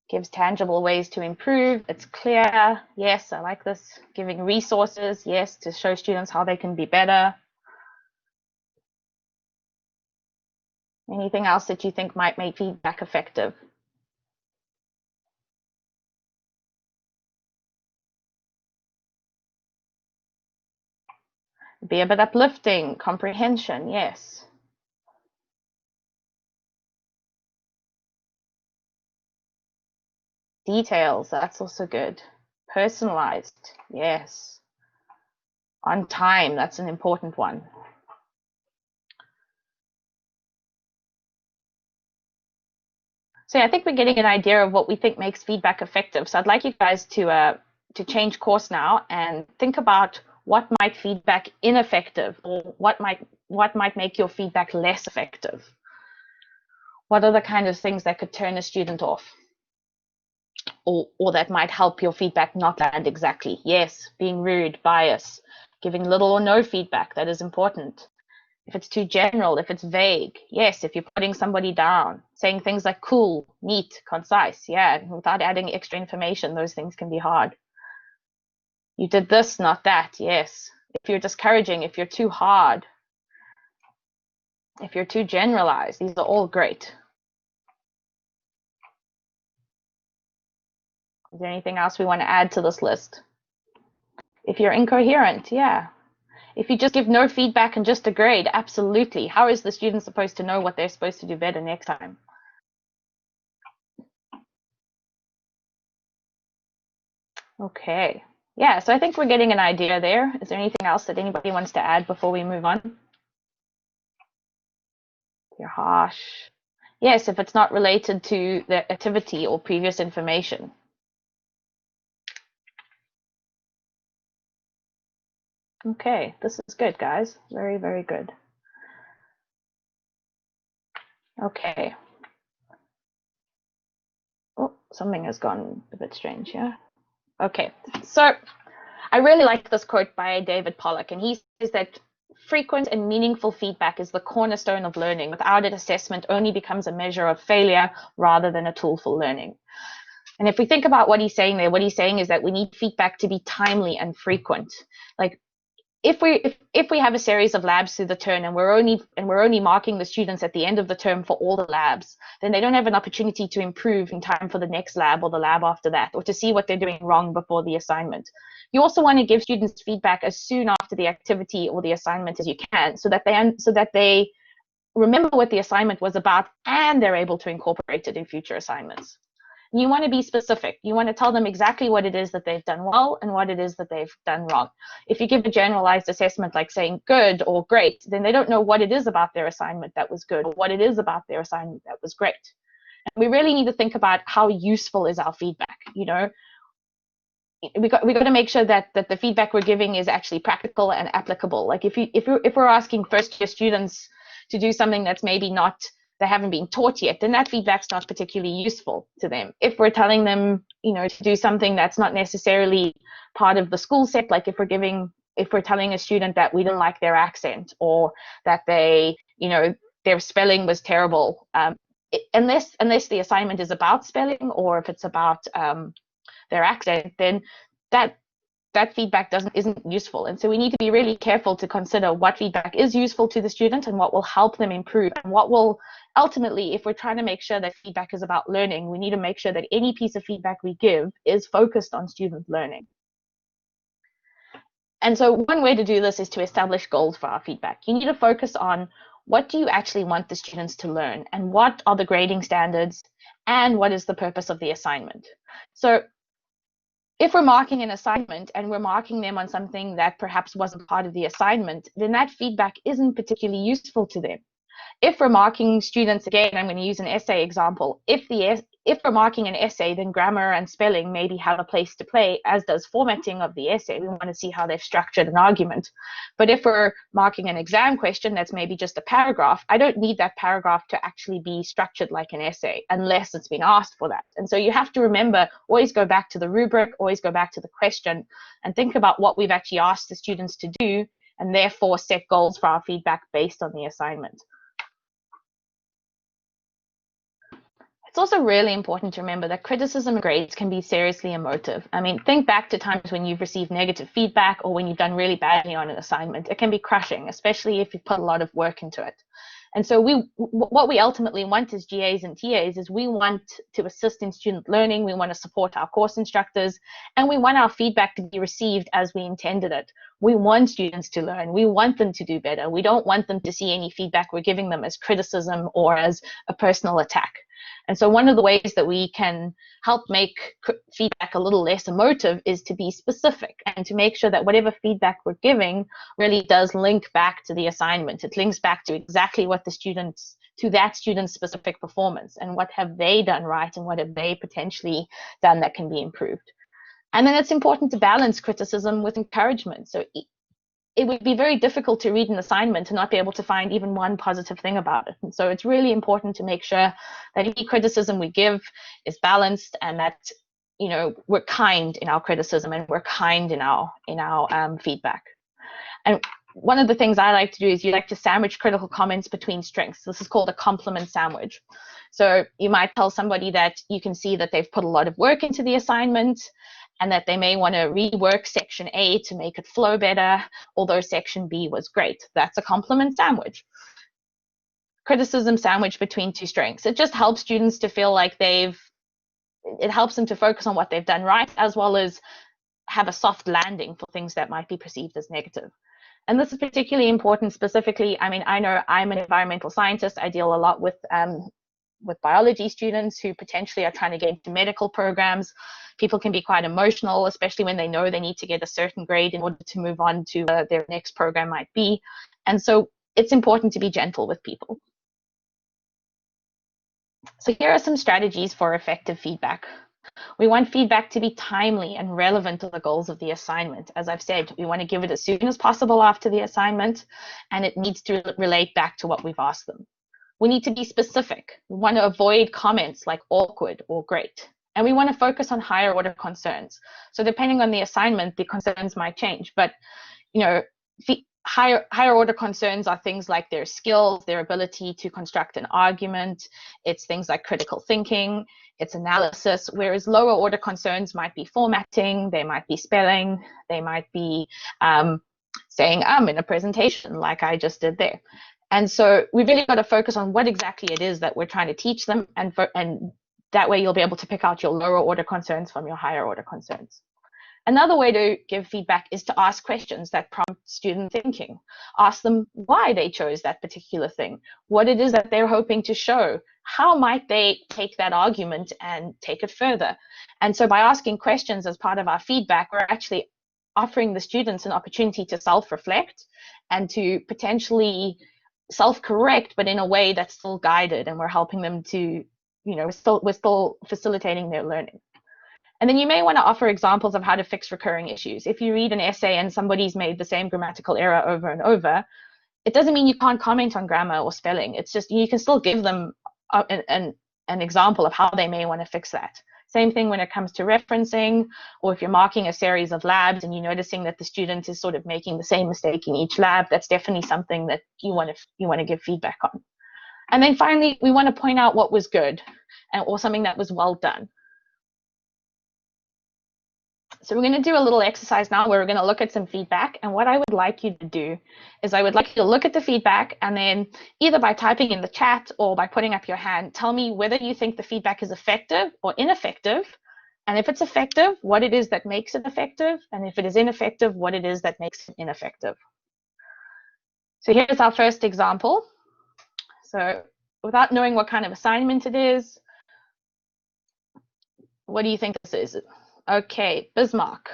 Gives tangible ways to improve. It's clear. Yes, I like this. Giving resources. Yes, to show students how they can be better. Anything else that you think might make feedback effective? Be a bit uplifting. Comprehension. Yes. Details. That's also good. Personalized. Yes. On time. That's an important one. So yeah, I think we're getting an idea of what we think makes feedback effective. So I'd like you guys to change course now and think about what might feedback ineffective, or what might make your feedback less effective. What are the kind of things that could turn a student off, or that might help your feedback not land exactly? Yes, being rude, bias, giving little or no feedback, that is important. If it's too general, if it's vague, yes, if you're putting somebody down, saying things like cool, neat, concise, yeah, without adding extra information, those things can be hard. You did this, not that, yes. If you're discouraging, if you're too hard, if you're too generalized, these are all great. Is there anything else we want to add to this list? If you're incoherent, yeah. If you just give no feedback and just a grade, absolutely. How is the student supposed to know what they're supposed to do better next time? Okay. Yeah, so I think we're getting an idea there. Is there anything else that anybody wants to add before we move on? You're harsh. Yes, if it's not related to the activity or previous information. Okay, this is good, guys. Very, very good. Okay. Oh, something has gone a bit strange here. Okay, so I really like this quote by David Pollock, and he says that frequent and meaningful feedback is the cornerstone of learning. Without it, assessment only becomes a measure of failure rather than a tool for learning. And if we think about what he's saying there, what he's saying is that we need feedback to be timely and frequent. Like if we have a series of labs through the term and we're only marking the students at the end of the term for all the labs, then they don't have an opportunity to improve in time for the next lab or the lab after that, or to see what they're doing wrong before the assignment. You also want to give students feedback as soon after the activity or the assignment as you can, so that they remember what the assignment was about and they're able to incorporate it in future assignments. You want to be specific. You want to tell them exactly what it is that they've done well and what it is that they've done wrong. If you give a generalized assessment like saying good or great, then they don't know what it is about their assignment that was good or what it is about their assignment that was great. And we really need to think about how useful is our feedback. You know, we got to make sure that the feedback we're giving is actually practical and applicable. Like if we're asking first year students to do something that's maybe not, they haven't been taught yet, then that feedback's not particularly useful to them. If we're telling them, you know, to do something that's not necessarily part of the school set, like if we're telling a student that we didn't like their accent, or that they, you know, their spelling was terrible, unless the assignment is about spelling, or if it's about their accent, then that that feedback isn't useful. And so we need to be really careful to consider what feedback is useful to the student and what will help them improve, and what will ultimately, if we're trying to make sure that feedback is about learning, we need to make sure that any piece of feedback we give is focused on student learning. And so one way to do this is to establish goals for our feedback. You need to focus on what do you actually want the students to learn, and what are the grading standards, and what is the purpose of the assignment. So if we're marking an assignment and we're marking them on something that perhaps wasn't part of the assignment, then that feedback isn't particularly useful to them. If we're marking students, again, I'm going to use an essay example. If we're marking an essay, then grammar and spelling maybe have a place to play, as does formatting of the essay. We want to see how they've structured an argument. But if we're marking an exam question that's maybe just a paragraph, I don't need that paragraph to actually be structured like an essay unless it's been asked for that. And so you have to remember, always go back to the rubric, always go back to the question, and think about what we've actually asked the students to do, and therefore set goals for our feedback based on the assignment. It's also really important to remember that criticism and grades can be seriously emotive. I mean, think back to times when you've received negative feedback or when you've done really badly on an assignment. It can be crushing, especially if you've put a lot of work into it. And so what we ultimately want as GAs and TAs is we want to assist in student learning, we want to support our course instructors, and we want our feedback to be received as we intended it. We want students to learn, we want them to do better. We don't want them to see any feedback we're giving them as criticism or as a personal attack. And so one of the ways that we can help make feedback a little less emotive is to be specific and to make sure that whatever feedback we're giving really does link back to the assignment. It links back to exactly what that student's specific performance, and what have they done right and what have they potentially done that can be improved. And then it's important to balance criticism with encouragement. So it would be very difficult to read an assignment and not be able to find even one positive thing about it. And so it's really important to make sure that any criticism we give is balanced, and that, you know, we're kind in our criticism and we're kind in our feedback. And one of the things I like to do is you like to sandwich critical comments between strengths. This is called a compliment sandwich. So you might tell somebody that you can see that they've put a lot of work into the assignment, and that they may want to rework section A to make it flow better, although section B was great. That's a compliment sandwich. Criticism sandwich between two strengths. It just helps students to feel like it helps them to focus on what they've done right, as well as have a soft landing for things that might be perceived as negative. And this is particularly important specifically, I mean, I know I'm an environmental scientist. I deal a lot with biology students who potentially are trying to get into medical programs. People can be quite emotional, especially when they know they need to get a certain grade in order to move on to their next program might be. And so it's important to be gentle with people. So here are some strategies for effective feedback. We want feedback to be timely and relevant to the goals of the assignment. As I've said, we want to give it as soon as possible after the assignment, and it needs to relate back to what we've asked them. We need to be specific. We want to avoid comments like awkward or great. And we want to focus on higher order concerns. So depending on the assignment, the concerns might change. But, you know, higher order concerns are things like their skills, their ability to construct an argument. It's things like critical thinking, it's analysis, whereas lower order concerns might be formatting, they might be spelling, they might be saying in a presentation like I just did there. And so we've really got to focus on what exactly it is that we're trying to teach them, and that way you'll be able to pick out your lower order concerns from your higher order concerns. Another way to give feedback is to ask questions that prompt student thinking. Ask them why they chose that particular thing, what it is that they're hoping to show, how might they take that argument and take it further. And so by asking questions as part of our feedback, we're actually offering the students an opportunity to self-reflect and to potentially self-correct, but in a way that's still guided, and we're helping them to, you know, we're still facilitating their learning. And then you may want to offer examples of how to fix recurring issues. If you read an essay and somebody's made the same grammatical error over and over, it doesn't mean you can't comment on grammar or spelling. It's just you can still give them an example of how they may want to fix that. Same thing when it comes to referencing, or if you're marking a series of labs and you're noticing that the student is sort of making the same mistake in each lab, that's definitely something that you want to give feedback on. And then finally, we want to point out what was good or something that was well done. So we're going to do a little exercise now where we're going to look at some feedback. And what I would like you to do is I would like you to look at the feedback and then either by typing in the chat or by putting up your hand, tell me whether you think the feedback is effective or ineffective. And if it's effective, what it is that makes it effective. And if it is ineffective, what it is that makes it ineffective. So here's our first example. So without knowing what kind of assignment it is, what do you think this is? Okay, Bismarck,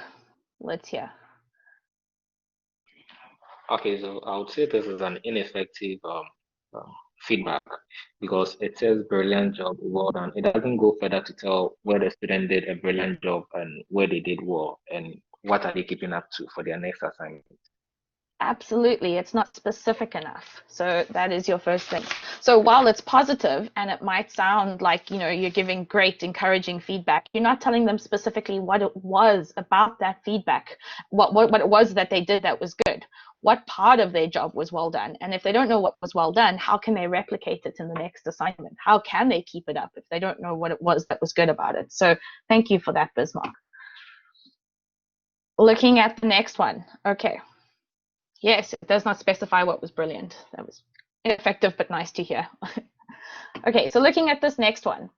let's hear. Okay, so I would say this is an ineffective feedback because it says brilliant job, well done. It doesn't go further to tell where the student did a brilliant job and where they did well and what are they keeping up to for their next assignment. Absolutely, it's not specific enough. So that is your first thing. So while it's positive and it might sound like, you know, you're giving great encouraging feedback, you're not telling them specifically what it was about that feedback, what it was that they did that was good, what part of their job was well done. And if they don't know what was well done, how can they replicate it in the next assignment? How can they keep it up if they don't know what it was that was good about it? So thank you for that, Bismarck. Looking at the next one. Okay. Yes, it does not specify what was brilliant. That was ineffective, but nice to hear. Okay, so looking at this next one,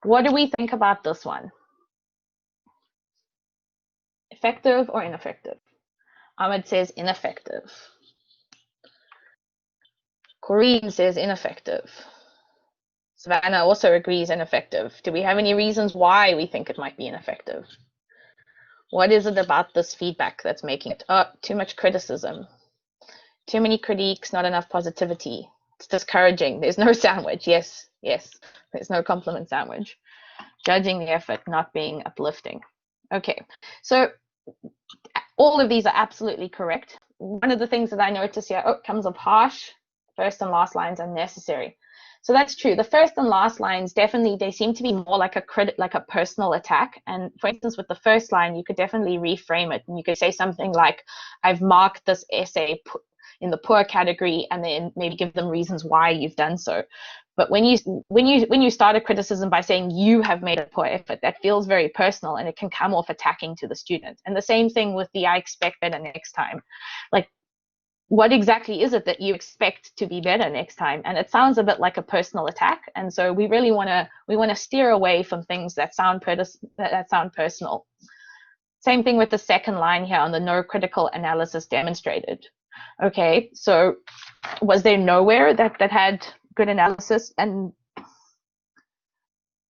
what do we think about this one? Effective or ineffective? Ahmed says ineffective. Corinne says ineffective. Savannah also agrees ineffective. Do we have any reasons why we think it might be ineffective? What is it about this feedback that's making it? Oh, too much criticism. Too many critiques, not enough positivity. It's discouraging. There's no sandwich. Yes, yes. There's no compliment sandwich. Judging the effort, not being uplifting. Okay, so all of these are absolutely correct. One of the things that I notice here, oh, comes up harsh. First and last lines are necessary. So that's true. The first and last lines definitely, they seem to be more like a personal attack. And for instance, with the first line, you could definitely reframe it. And you could say something like, I've marked this essay in the poor category, and then maybe give them reasons why you've done so. But when you start a criticism by saying you have made a poor effort, that feels very personal and it can come off attacking to the student. And the same thing with the I expect better next time. Like, what exactly is it that you expect to be better next time? And it sounds a bit like a personal attack. And so we really want to steer away from things that sound personal. Same thing with the second line here on the no critical analysis demonstrated. Okay, so was there nowhere that had good analysis? And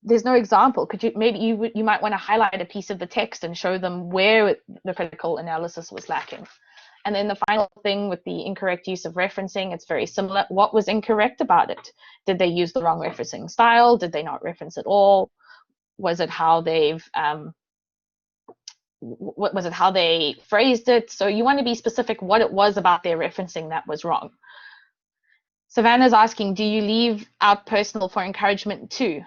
there's no example. Could you maybe you might want to highlight a piece of the text and show them where the critical analysis was lacking. And then the final thing with the incorrect use of referencing, it's very similar. What was incorrect about it? Did they use the wrong referencing style? Did they not reference at all? Was it how they've was it how they phrased it? So you want to be specific what it was about their referencing that was wrong. Savannah's asking, do you leave out personal for encouragement too?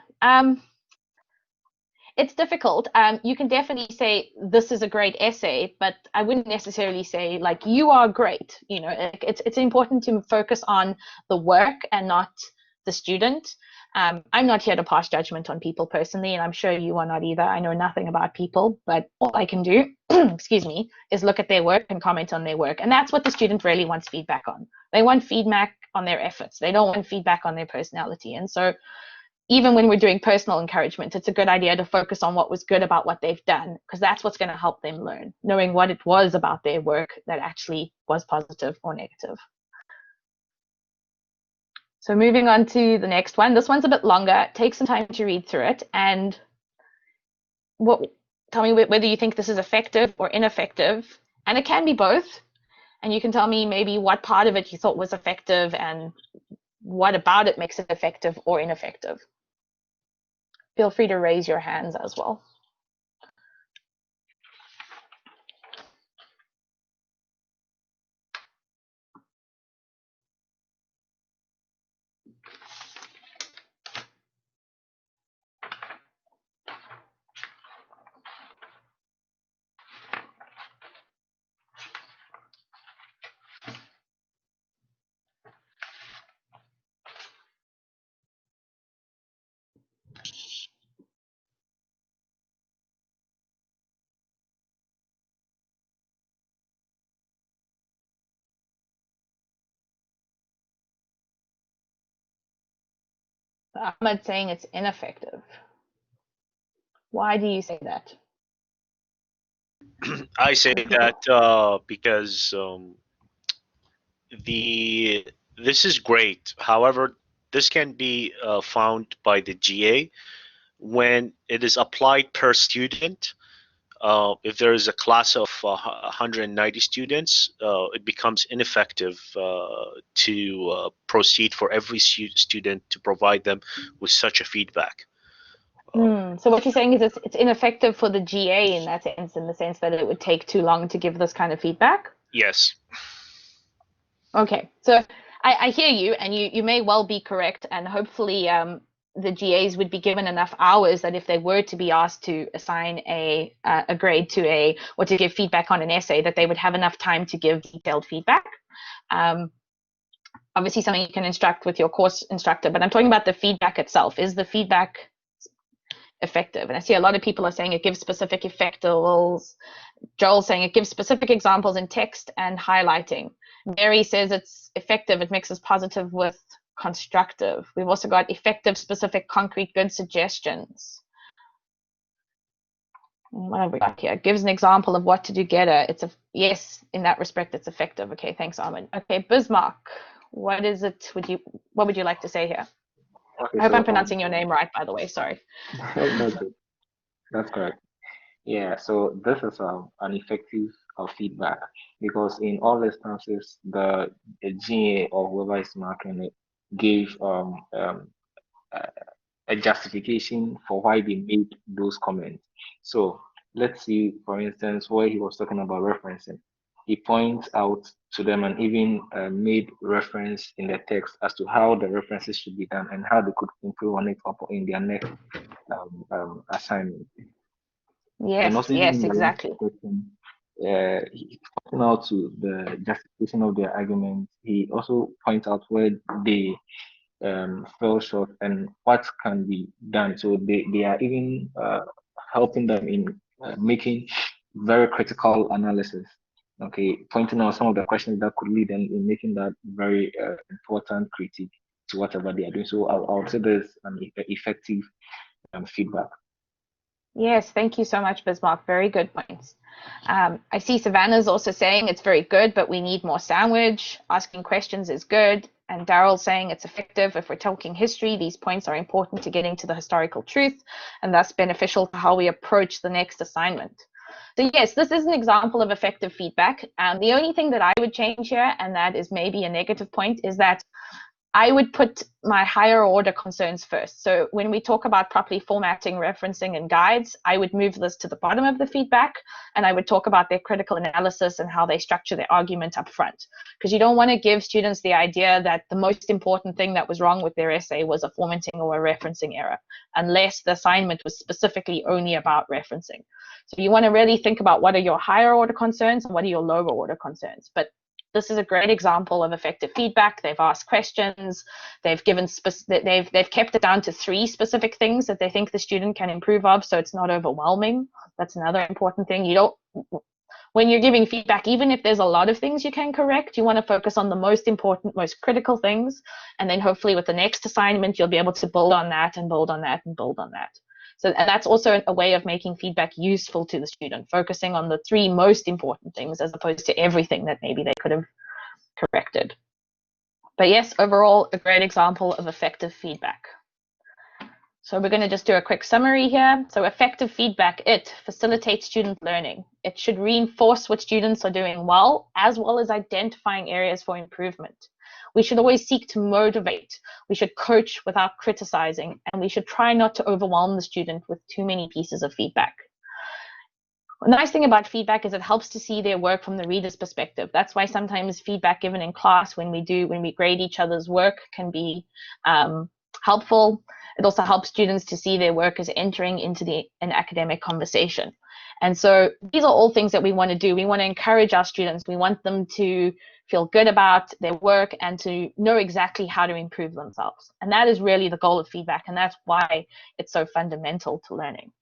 It's difficult. You can definitely say this is a great essay, but I wouldn't necessarily say like you are great. You know, it's important to focus on the work and not the student. I'm not here to pass judgment on people personally, and I'm sure you are not either. I know nothing about people, but all I can do, excuse me, is look at their work and comment on their work. And that's what the student really wants feedback on. They want feedback on their efforts. They don't want feedback on their personality. And so even when we're doing personal encouragement, it's a good idea to focus on what was good about what they've done, because that's what's going to help them learn, knowing what it was about their work that actually was positive or negative. So moving on to the next one. This one's a bit longer. Take some time to read through it and tell me whether you think this is effective or ineffective. And it can be both. And you can tell me maybe what part of it you thought was effective and what about it makes it effective or ineffective. Feel free to raise your hands as well. Ahmed saying it's ineffective. Why do you say that? I say that because this is great. However, this can be found by the GA when it is applied per student. If there is a class of 190 students, it becomes ineffective to proceed for every student to provide them with such a feedback. So what you're saying is it's ineffective for the GA in that sense, in the sense that it would take too long to give this kind of feedback? Yes. Okay, so I hear you, and you may well be correct, and hopefully the GAs would be given enough hours that if they were to be asked to assign a grade to or to give feedback on an essay, that they would have enough time to give detailed feedback. Obviously something you can instruct with your course instructor, but I'm talking about the feedback itself. Is the feedback effective? And I see a lot of people are saying it gives specific effectables. Joel's saying it gives specific examples in text and highlighting. Mary says it's effective. It mixes positive with constructive. We've also got effective, specific, concrete, good suggestions. What have we got here? It gives an example of what to do GATA. Yes, in that respect, it's effective. Okay, thanks, Armin. Okay, Bismarck, what is it? What would you like to say here? Okay, I hope so I'm pronouncing your name right, by the way. Sorry. That's correct. Yeah, so this is an effective feedback, because in all instances the GA or whoever is marking it gave a justification for why they made those comments. So let's see, for instance, where he was talking about referencing. He points out to them and even made reference in the text as to how the references should be done and how they could improve on it in their next assignment. And also Yes, in the last exactly. question, he pointing out to the justification of their argument. He also points out where they fell short and what can be done. So they are even helping them in making very critical analysis. Okay, pointing out some of the questions that could lead them in making that very important critique to whatever they are doing. So I would say there's an effective feedback. Yes, thank you so much, Bismarck. Very good points. I see Savannah's also saying it's very good, but we need more sandwich. Asking questions is good. And Daryl's saying it's effective. If we're talking history, these points are important to getting to the historical truth and thus beneficial to how we approach the next assignment. So yes, this is an example of effective feedback. The only thing that I would change here, and that is maybe a negative point, is that I would put my higher order concerns first. So when we talk about properly formatting, referencing, and guides, I would move this to the bottom of the feedback, and I would talk about their critical analysis and how they structure their argument up front. Because you don't want to give students the idea that the most important thing that was wrong with their essay was a formatting or a referencing error, unless the assignment was specifically only about referencing. So you want to really think about what are your higher order concerns and what are your lower order concerns. But this is a great example of effective feedback. They've asked questions. They've given they've kept it down to 3 specific things that they think the student can improve of, so it's not overwhelming. That's another important thing. You don't, when you're giving feedback, even if there's a lot of things you can correct, you want to focus on the most important, most critical things, and then hopefully with the next assignment you'll be able to build on that and build on that and build on that. So and that's also a way of making feedback useful to the student, focusing on the 3 most important things as opposed to everything that maybe they could have corrected. But yes, overall, a great example of effective feedback. So we're going to just do a quick summary here. So effective feedback, it facilitates student learning. It should reinforce what students are doing well as identifying areas for improvement. We should always seek to motivate. We should coach without criticizing, and we should try not to overwhelm the student with too many pieces of feedback. The nice thing about feedback is it helps to see their work from the reader's perspective. That's why sometimes feedback given in class when we grade each other's work can be helpful. It also helps students to see their work as entering into an academic conversation. And so these are all things that we want to do. We want to encourage our students. We want them to feel good about their work and to know exactly how to improve themselves. And that is really the goal of feedback, and that's why it's so fundamental to learning.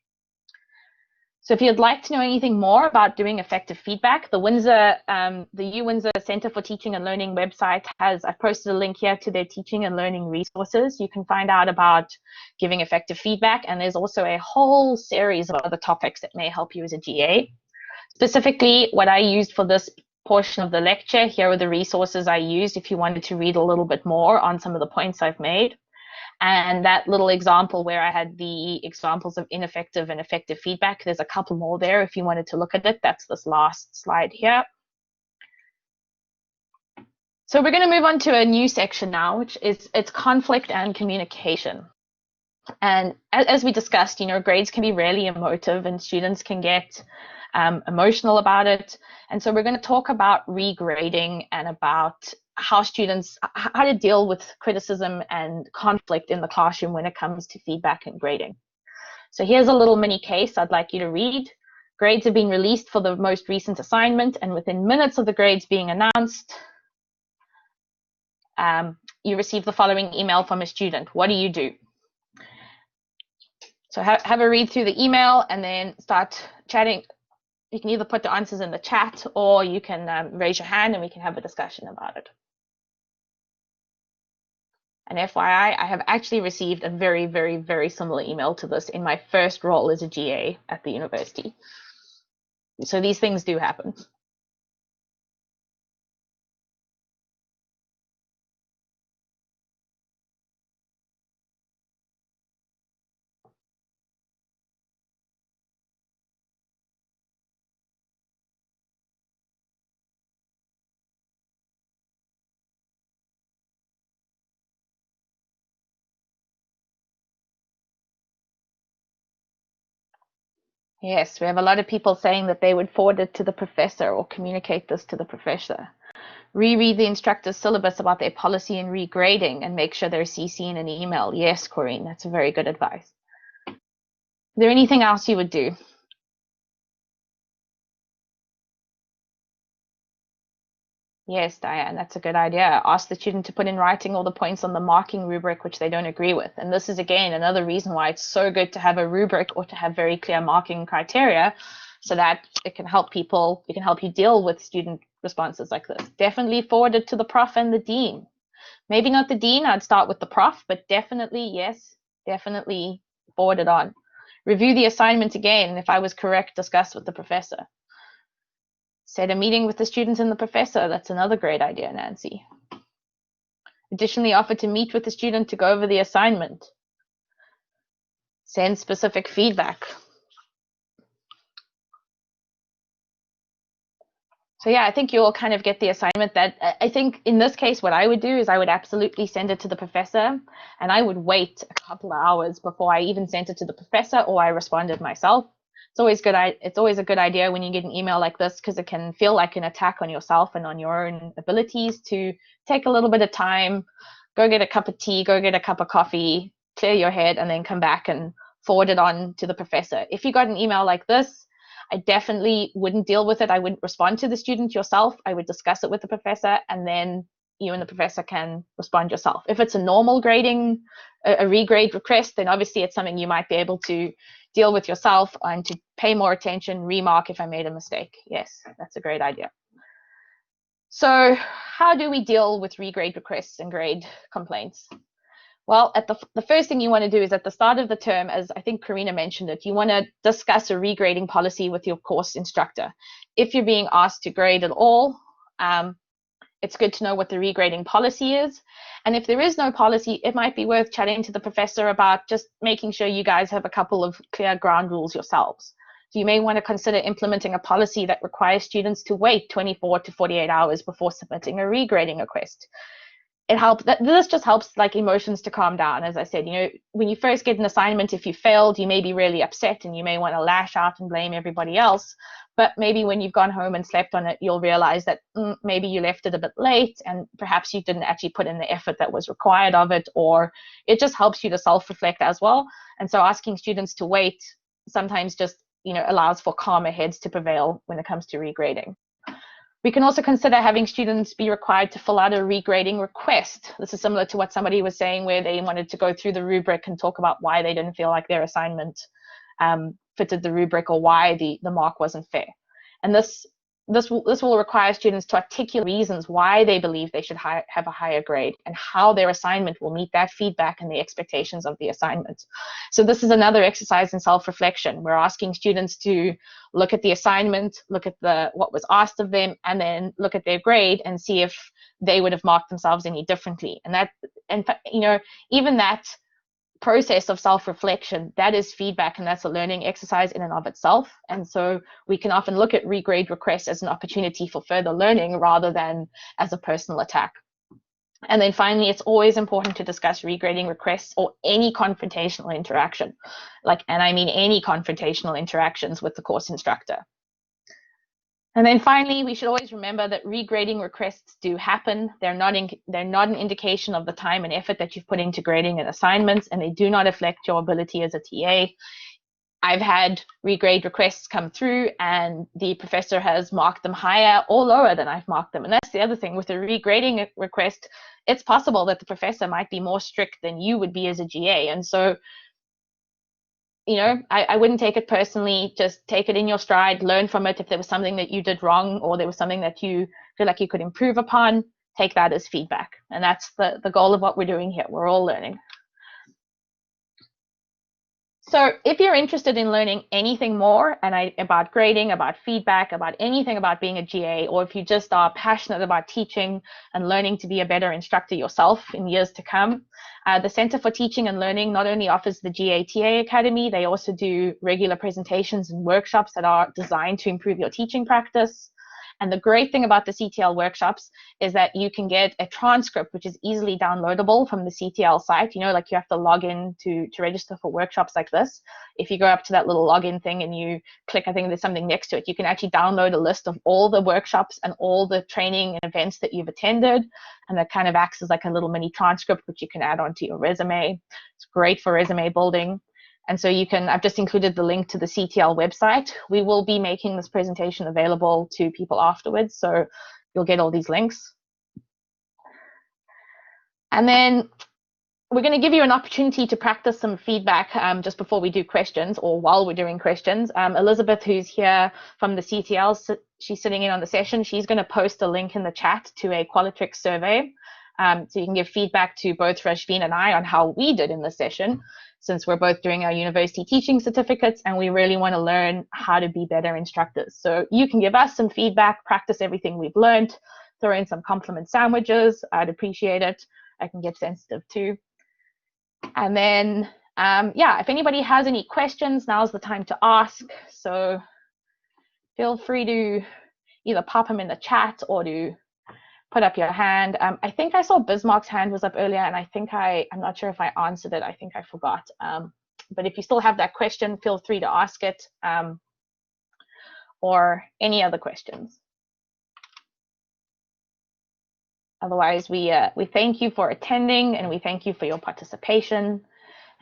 So if you'd like to know anything more about doing effective feedback, the U Windsor Center for Teaching and Learning website I've posted a link here to their teaching and learning resources. You can find out about giving effective feedback, and there's also a whole series of other topics that may help you as a GA. Specifically, what I used for this portion of the lecture, here are the resources I used if you wanted to read a little bit more on some of the points I've made. And that little example where I had the examples of ineffective and effective feedback, there's a couple more there if you wanted to look at it. That's this last slide here. So we're going to move on to a new section now, which is it's conflict and communication. And as we discussed, grades can be really emotive and students can get emotional about it. And so we're going to talk about regrading and about how to deal with criticism and conflict in the classroom when it comes to feedback and grading. So here's a little mini case I'd like you to read. Grades have been released for the most recent assignment, and within minutes of the grades being announced, you receive the following email from a student. What do? So have a read through the email and then start chatting. You can either put the answers in the chat or you can raise your hand and we can have a discussion about it. And FYI, I have actually received a very, very, very similar email to this in my first role as a GA at the university. So these things do happen. Yes, we have a lot of people saying that they would forward it to the professor or communicate this to the professor. Reread the instructor's syllabus about their policy and regrading and make sure they're CC in an email. Yes, Corinne, that's a very good advice. Is there anything else you would do? Yes, Diane, that's a good idea. Ask the student to put in writing all the points on the marking rubric which they don't agree with. And this is, again, another reason why it's so good to have a rubric or to have very clear marking criteria so that it can help people, it can help you deal with student responses like this. Definitely forward it to the prof and the dean. Maybe not the dean, I'd start with the prof, but definitely, yes, definitely forward it on. Review the assignment again. If I was correct, discuss with the professor. Set a meeting with the students and the professor. That's another great idea, Nancy. Additionally, offer to meet with the student to go over the assignment. Send specific feedback. So yeah, I think you'll kind of get the assignment that I think in this case, what I would do is I would absolutely send it to the professor and I would wait a couple of hours before I even sent it to the professor or I responded myself. It's always a good idea when you get an email like this because it can feel like an attack on yourself and on your own abilities to take a little bit of time, go get a cup of tea, go get a cup of coffee, clear your head, and then come back and forward it on to the professor. If you got an email like this, I definitely wouldn't deal with it. I wouldn't respond to the student yourself. I would discuss it with the professor, and then you and the professor can respond yourself. If it's a normal grading, a regrade request, then obviously it's something you might be able to deal with yourself and to pay more attention, remark if I made a mistake. Yes, that's a great idea. So how do we deal with regrade requests and grade complaints? Well, at the first thing you want to do is at the start of the term, as I think Karina mentioned it, you want to discuss a regrading policy with your course instructor. If you're being asked to grade at all, it's good to know what the regrading policy is. And if there is no policy, it might be worth chatting to the professor about just making sure you guys have a couple of clear ground rules yourselves. So you may want to consider implementing a policy that requires students to wait 24 to 48 hours before submitting a regrading request. This just helps like emotions to calm down. As I said, when you first get an assignment, if you failed, you may be really upset and you may want to lash out and blame everybody else. But maybe when you've gone home and slept on it, you'll realize that maybe you left it a bit late and perhaps you didn't actually put in the effort that was required of it, or it just helps you to self-reflect as well. And so asking students to wait sometimes just allows for calmer heads to prevail when it comes to regrading. We can also consider having students be required to fill out a regrading request. This is similar to what somebody was saying where they wanted to go through the rubric and talk about why they didn't feel like their assignment fitted the rubric or why the mark wasn't fair. And this will require students to articulate reasons why they believe they should have a higher grade and how their assignment will meet that feedback and the expectations of the assignment. So this is another exercise in self-reflection. We're asking students to look at the assignment, look at what was asked of them, and then look at their grade and see if they would have marked themselves any differently. And even that process of self-reflection, that is feedback, and that's a learning exercise in and of itself. And so we can often look at regrade requests as an opportunity for further learning rather than as a personal attack. And then finally, it's always important to discuss regrading requests or any confrontational interaction, and I mean any confrontational interactions with the course instructor. And then finally, we should always remember that regrading requests do happen. They're not an indication of the time and effort that you've put into grading an assignment, and they do not reflect your ability as a TA. I've had regrade requests come through and the professor has marked them higher or lower than I've marked them. And that's the other thing with a regrading request, it's possible that the professor might be more strict than you would be as a GA. And so I wouldn't take it personally. Just take it in your stride, learn from it. If there was something that you did wrong or there was something that you feel like you could improve upon, take that as feedback. And that's the goal of what we're doing here. We're all learning. So if you're interested in learning anything more about grading, about feedback, about anything about being a GA, or if you just are passionate about teaching and learning to be a better instructor yourself in years to come, the Center for Teaching and Learning not only offers the GATA Academy, they also do regular presentations and workshops that are designed to improve your teaching practice. And the great thing about the CTL workshops is that you can get a transcript, which is easily downloadable from the CTL site. You have to log in to register for workshops like this. If you go up to that little login thing and you click, I think there's something next to it, you can actually download a list of all the workshops and all the training and events that you've attended. And that kind of acts as like a little mini transcript, which you can add onto your resume. It's great for resume building. And so I've just included the link to the CTL website. We will be making this presentation available to people afterwards, so you'll get all these links. And then we're going to give you an opportunity to practice some feedback just before we do questions or while we're doing questions. Elizabeth, who's here from the CTL, she's sitting in on the session. She's going to post a link in the chat to a Qualitrix survey. So you can give feedback to both Rashveen and I on how we did in the session, since we're both doing our university teaching certificates and we really want to learn how to be better instructors. So you can give us some feedback, practice everything we've learned, throw in some compliment sandwiches. I'd appreciate it. I can get sensitive too. And then, if anybody has any questions, now's the time to ask. So feel free to either pop them in the chat or to put up your hand. I think I saw Bismarck's hand was up earlier, and I think I'm not sure if I answered it. I think I forgot. But if you still have that question, feel free to ask it, or any other questions. Otherwise, we thank you for attending, and we thank you for your participation.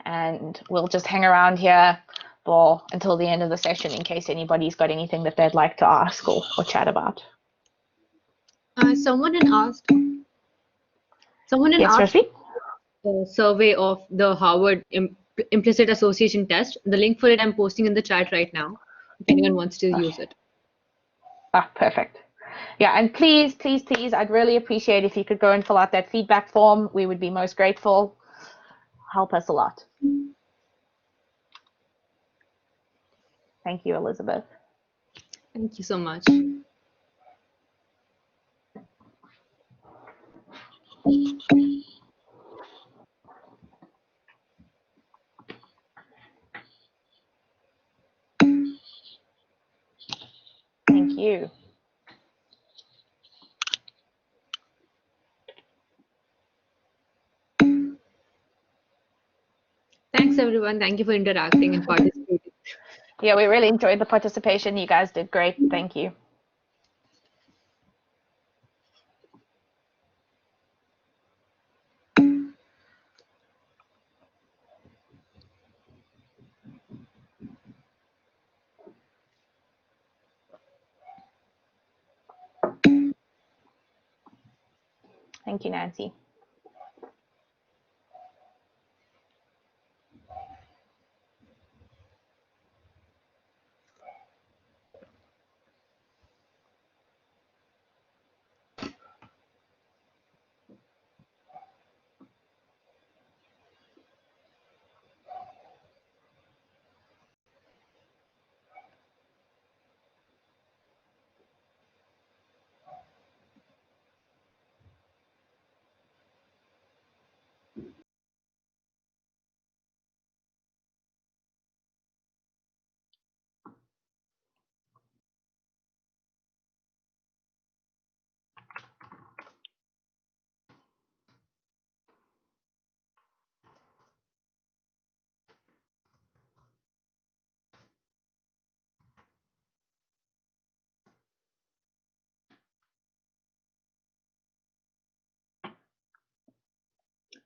And we'll just hang around here until the end of the session in case anybody's got anything that they'd like to ask or chat about. Someone had asked a survey of the Harvard implicit association test. The link for it I'm posting in the chat right now, if anyone wants to use it. Perfect. Yeah, and please, I'd really appreciate if you could go and fill out that feedback form. We would be most grateful. Help us a lot. Thank you, Elizabeth. Thank you so much. Thank you. Thanks, everyone. Thank you for interacting and participating. Yeah, we really enjoyed the participation. You guys did great. Thank you. Thank you, Nancy.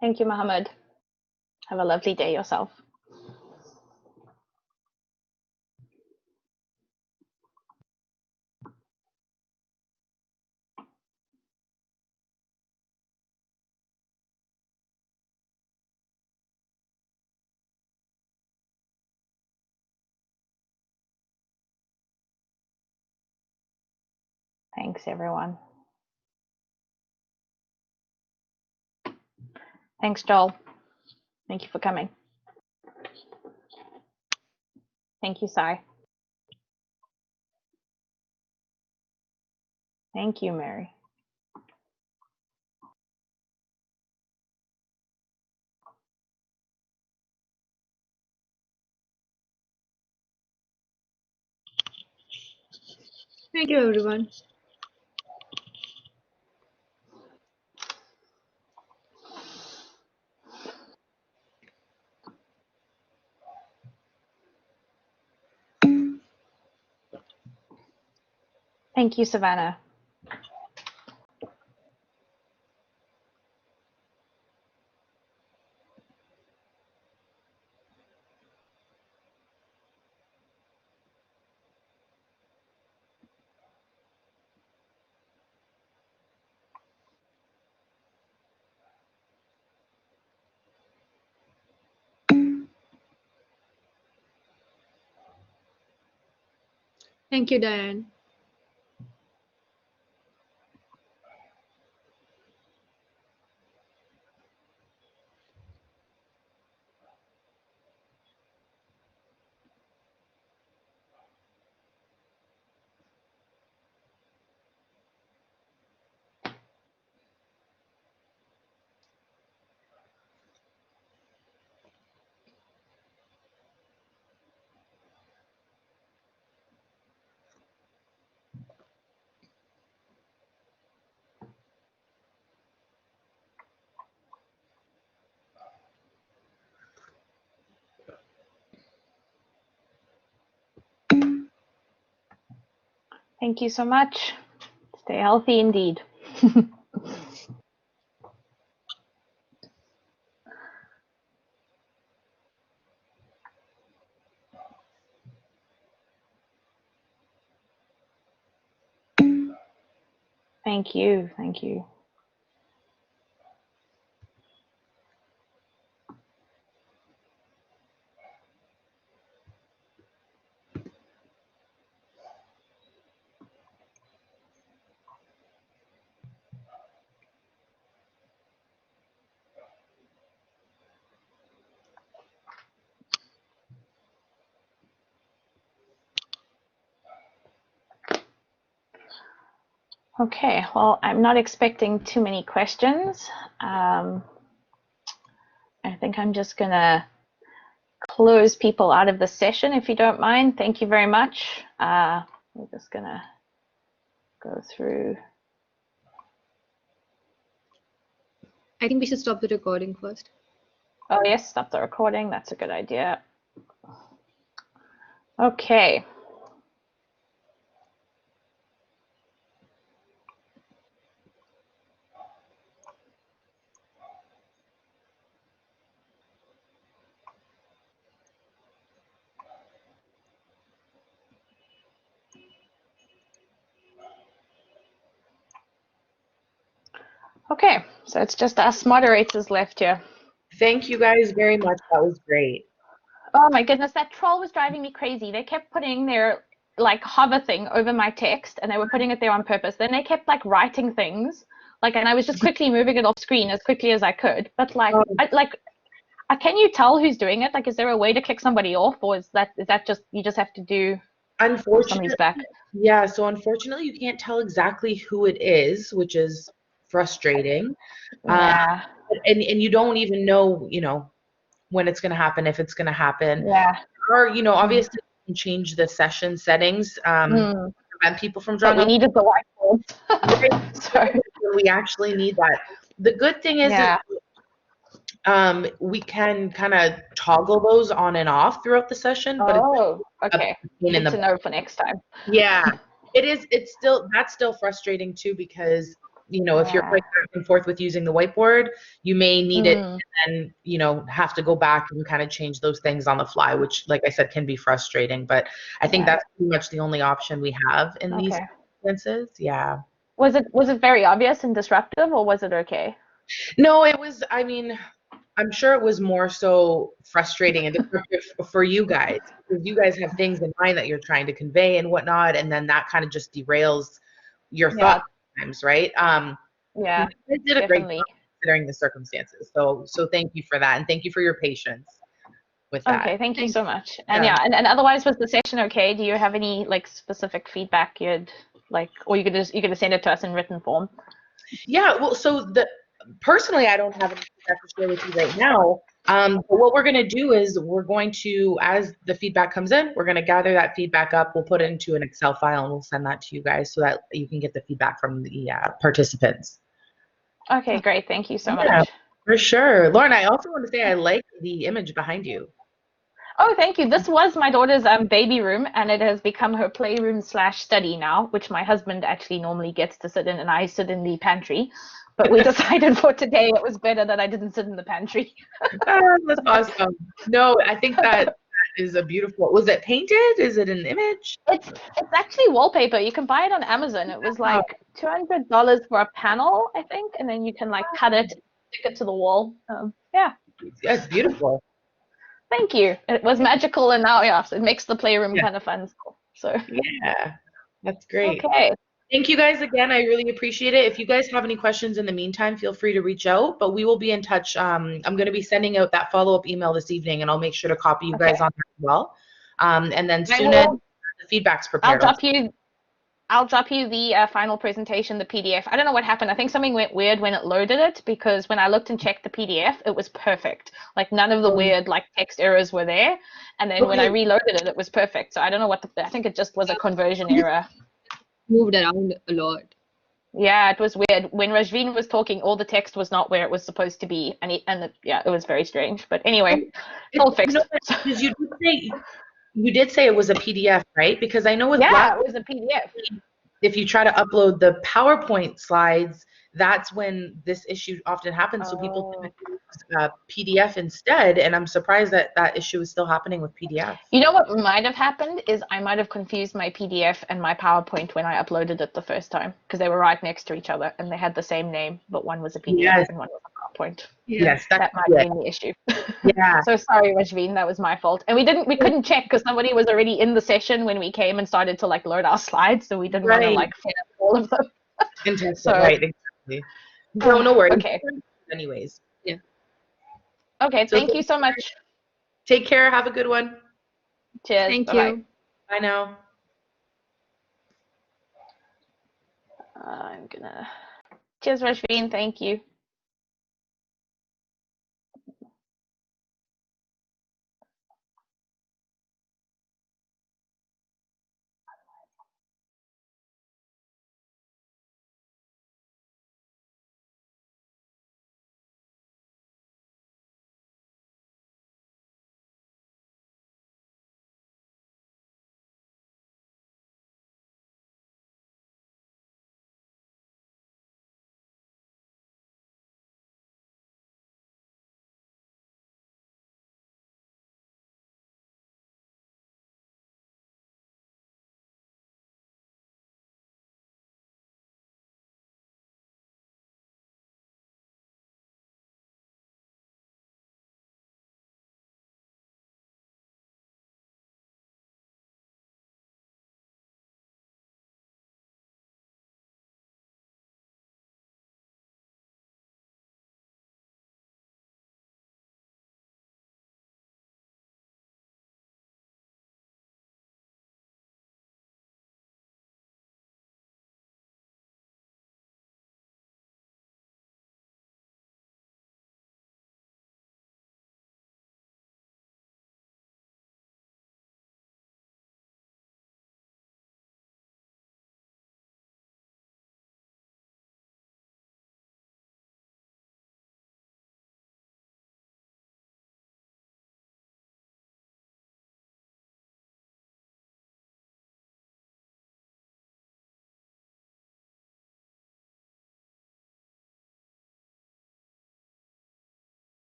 Thank you, Mohammed. Have a lovely day yourself. Thanks, everyone. Thanks, Joel. Thank you for coming. Thank you, Sai. Thank you, Mary. Thank you, everyone. Thank you, Savannah. Thank you, Diane. Thank you so much. Stay healthy indeed. Thank you. Thank you. Okay, well, I'm not expecting too many questions. I think I'm just gonna close people out of the session, if you don't mind. Thank you very much. We're just gonna go through. I think we should stop the recording first. Oh yes, stop the recording. That's a good idea. Okay. Okay, so it's just us moderators left here. Thank you guys very much. That was great. Oh my goodness, that troll was driving me crazy. They kept putting their like hover thing over my text, and they were putting it there on purpose. Then they kept like writing things, like, and I was just quickly moving it off screen as quickly as I could. But like, can you tell who's doing it? Like, is there a way to click somebody off, or is that just you just have to do? Unfortunately, somebody's back. Yeah, so unfortunately you can't tell exactly who it is, which is frustrating. Yeah. And you don't even know, when it's going to happen, if it's going to happen. Yeah. Or, obviously you can change the session settings to prevent people from But drawing. we needed the whiteboard. So We actually need that. The good thing is yeah. we can kind of toggle those on and off throughout the session. But Oh, okay. Good to know for next time. Yeah, it is. That's still frustrating too, because if you're Yeah. going back and forth with using the whiteboard, you may need it Mm. and have to go back and kind of change those things on the fly, which, like I said, can be frustrating. But I think Yeah. that's pretty much the only option we have in these Okay. instances. Yeah. Was it very obvious and disruptive, or was it okay? No, it was, I mean, I'm sure it was more so frustrating and disruptive for you guys, because you guys have things in mind that you're trying to convey and whatnot, and then that kind of just derails your Yeah. thought times, right? Yeah, You guys did a great definitely. job considering the circumstances. So thank you for that, and thank you for your patience with that. Okay, thank you Thank so much. And Yeah. yeah, and otherwise, was the session okay? Do you have any like specific feedback you'd like, or you could send it to us in written form? Yeah, well, so personally, I don't have any feedback to share with you right now. But what we're going to do is we're going to, as the feedback comes in, we're going to gather that feedback up. We'll put it into an Excel file and we'll send that to you guys so that you can get the feedback from the participants. Okay, great. Thank you so Yeah, much. for sure. Lauren, I also want to say I like the image behind you. Oh, thank you. This was my daughter's baby room, and it has become her playroom / study now, which my husband actually normally gets to sit in, and I sit in the pantry. But we decided for today it was better that I didn't sit in the pantry. That's awesome. No, I think that is a beautiful. Was it painted? Is it an image? It's actually wallpaper. You can buy it on Amazon. It was like $200 for a panel, I think, and then you can like cut it, stick it to the wall. Yeah, Yeah, it's beautiful. thank you. It was magical, and now yeah, so it makes the playroom Yeah. kind of fun. So Yeah, that's great. okay, Thank you guys again. I really appreciate it. If you guys have any questions in the meantime, feel free to reach out, but we will be in touch. I'm going to be sending out that follow-up email this evening, and I'll make sure to copy you guys on that as well. And then soon as the feedback's prepared, I'll drop you the final presentation, the PDF. I don't know what happened. I think something went weird when it loaded it, because when I looked and checked the PDF, it was perfect. Like none of the weird like text errors were there. And then when I reloaded it, it was perfect. So I don't know I think it just was a conversion error. Moved around a lot. Yeah, it was weird. When Rajveen was talking, all the text was not where it was supposed to be. Yeah, it was very strange. But anyway, it's all fixed. Because you did say it was a PDF, right? Because I know with Yeah, it was a PDF. if you try to upload the PowerPoint slides, that's when this issue often happens. So people tend to use PDF instead, and I'm surprised that that issue is still happening with PDF. You know what might have happened is I might have confused my PDF and my PowerPoint when I uploaded it the first time, because they were right next to each other and they had the same name, but one was a PDF and one was a PowerPoint. Yes, that might have been the issue. Yeah. So sorry, Rajveen, that was my fault. And we couldn't check because somebody was already in the session when we came and started to like load our slides, so we didn't want to like fill up all of them. Fantastic. Right, exactly. No worries. Okay. Anyways. Yeah. Okay, so thank you so much. Take care. Have a good one. Cheers. Thank Bye-bye. you. Bye now. I'm gonna. Cheers, Rajveen. Thank you.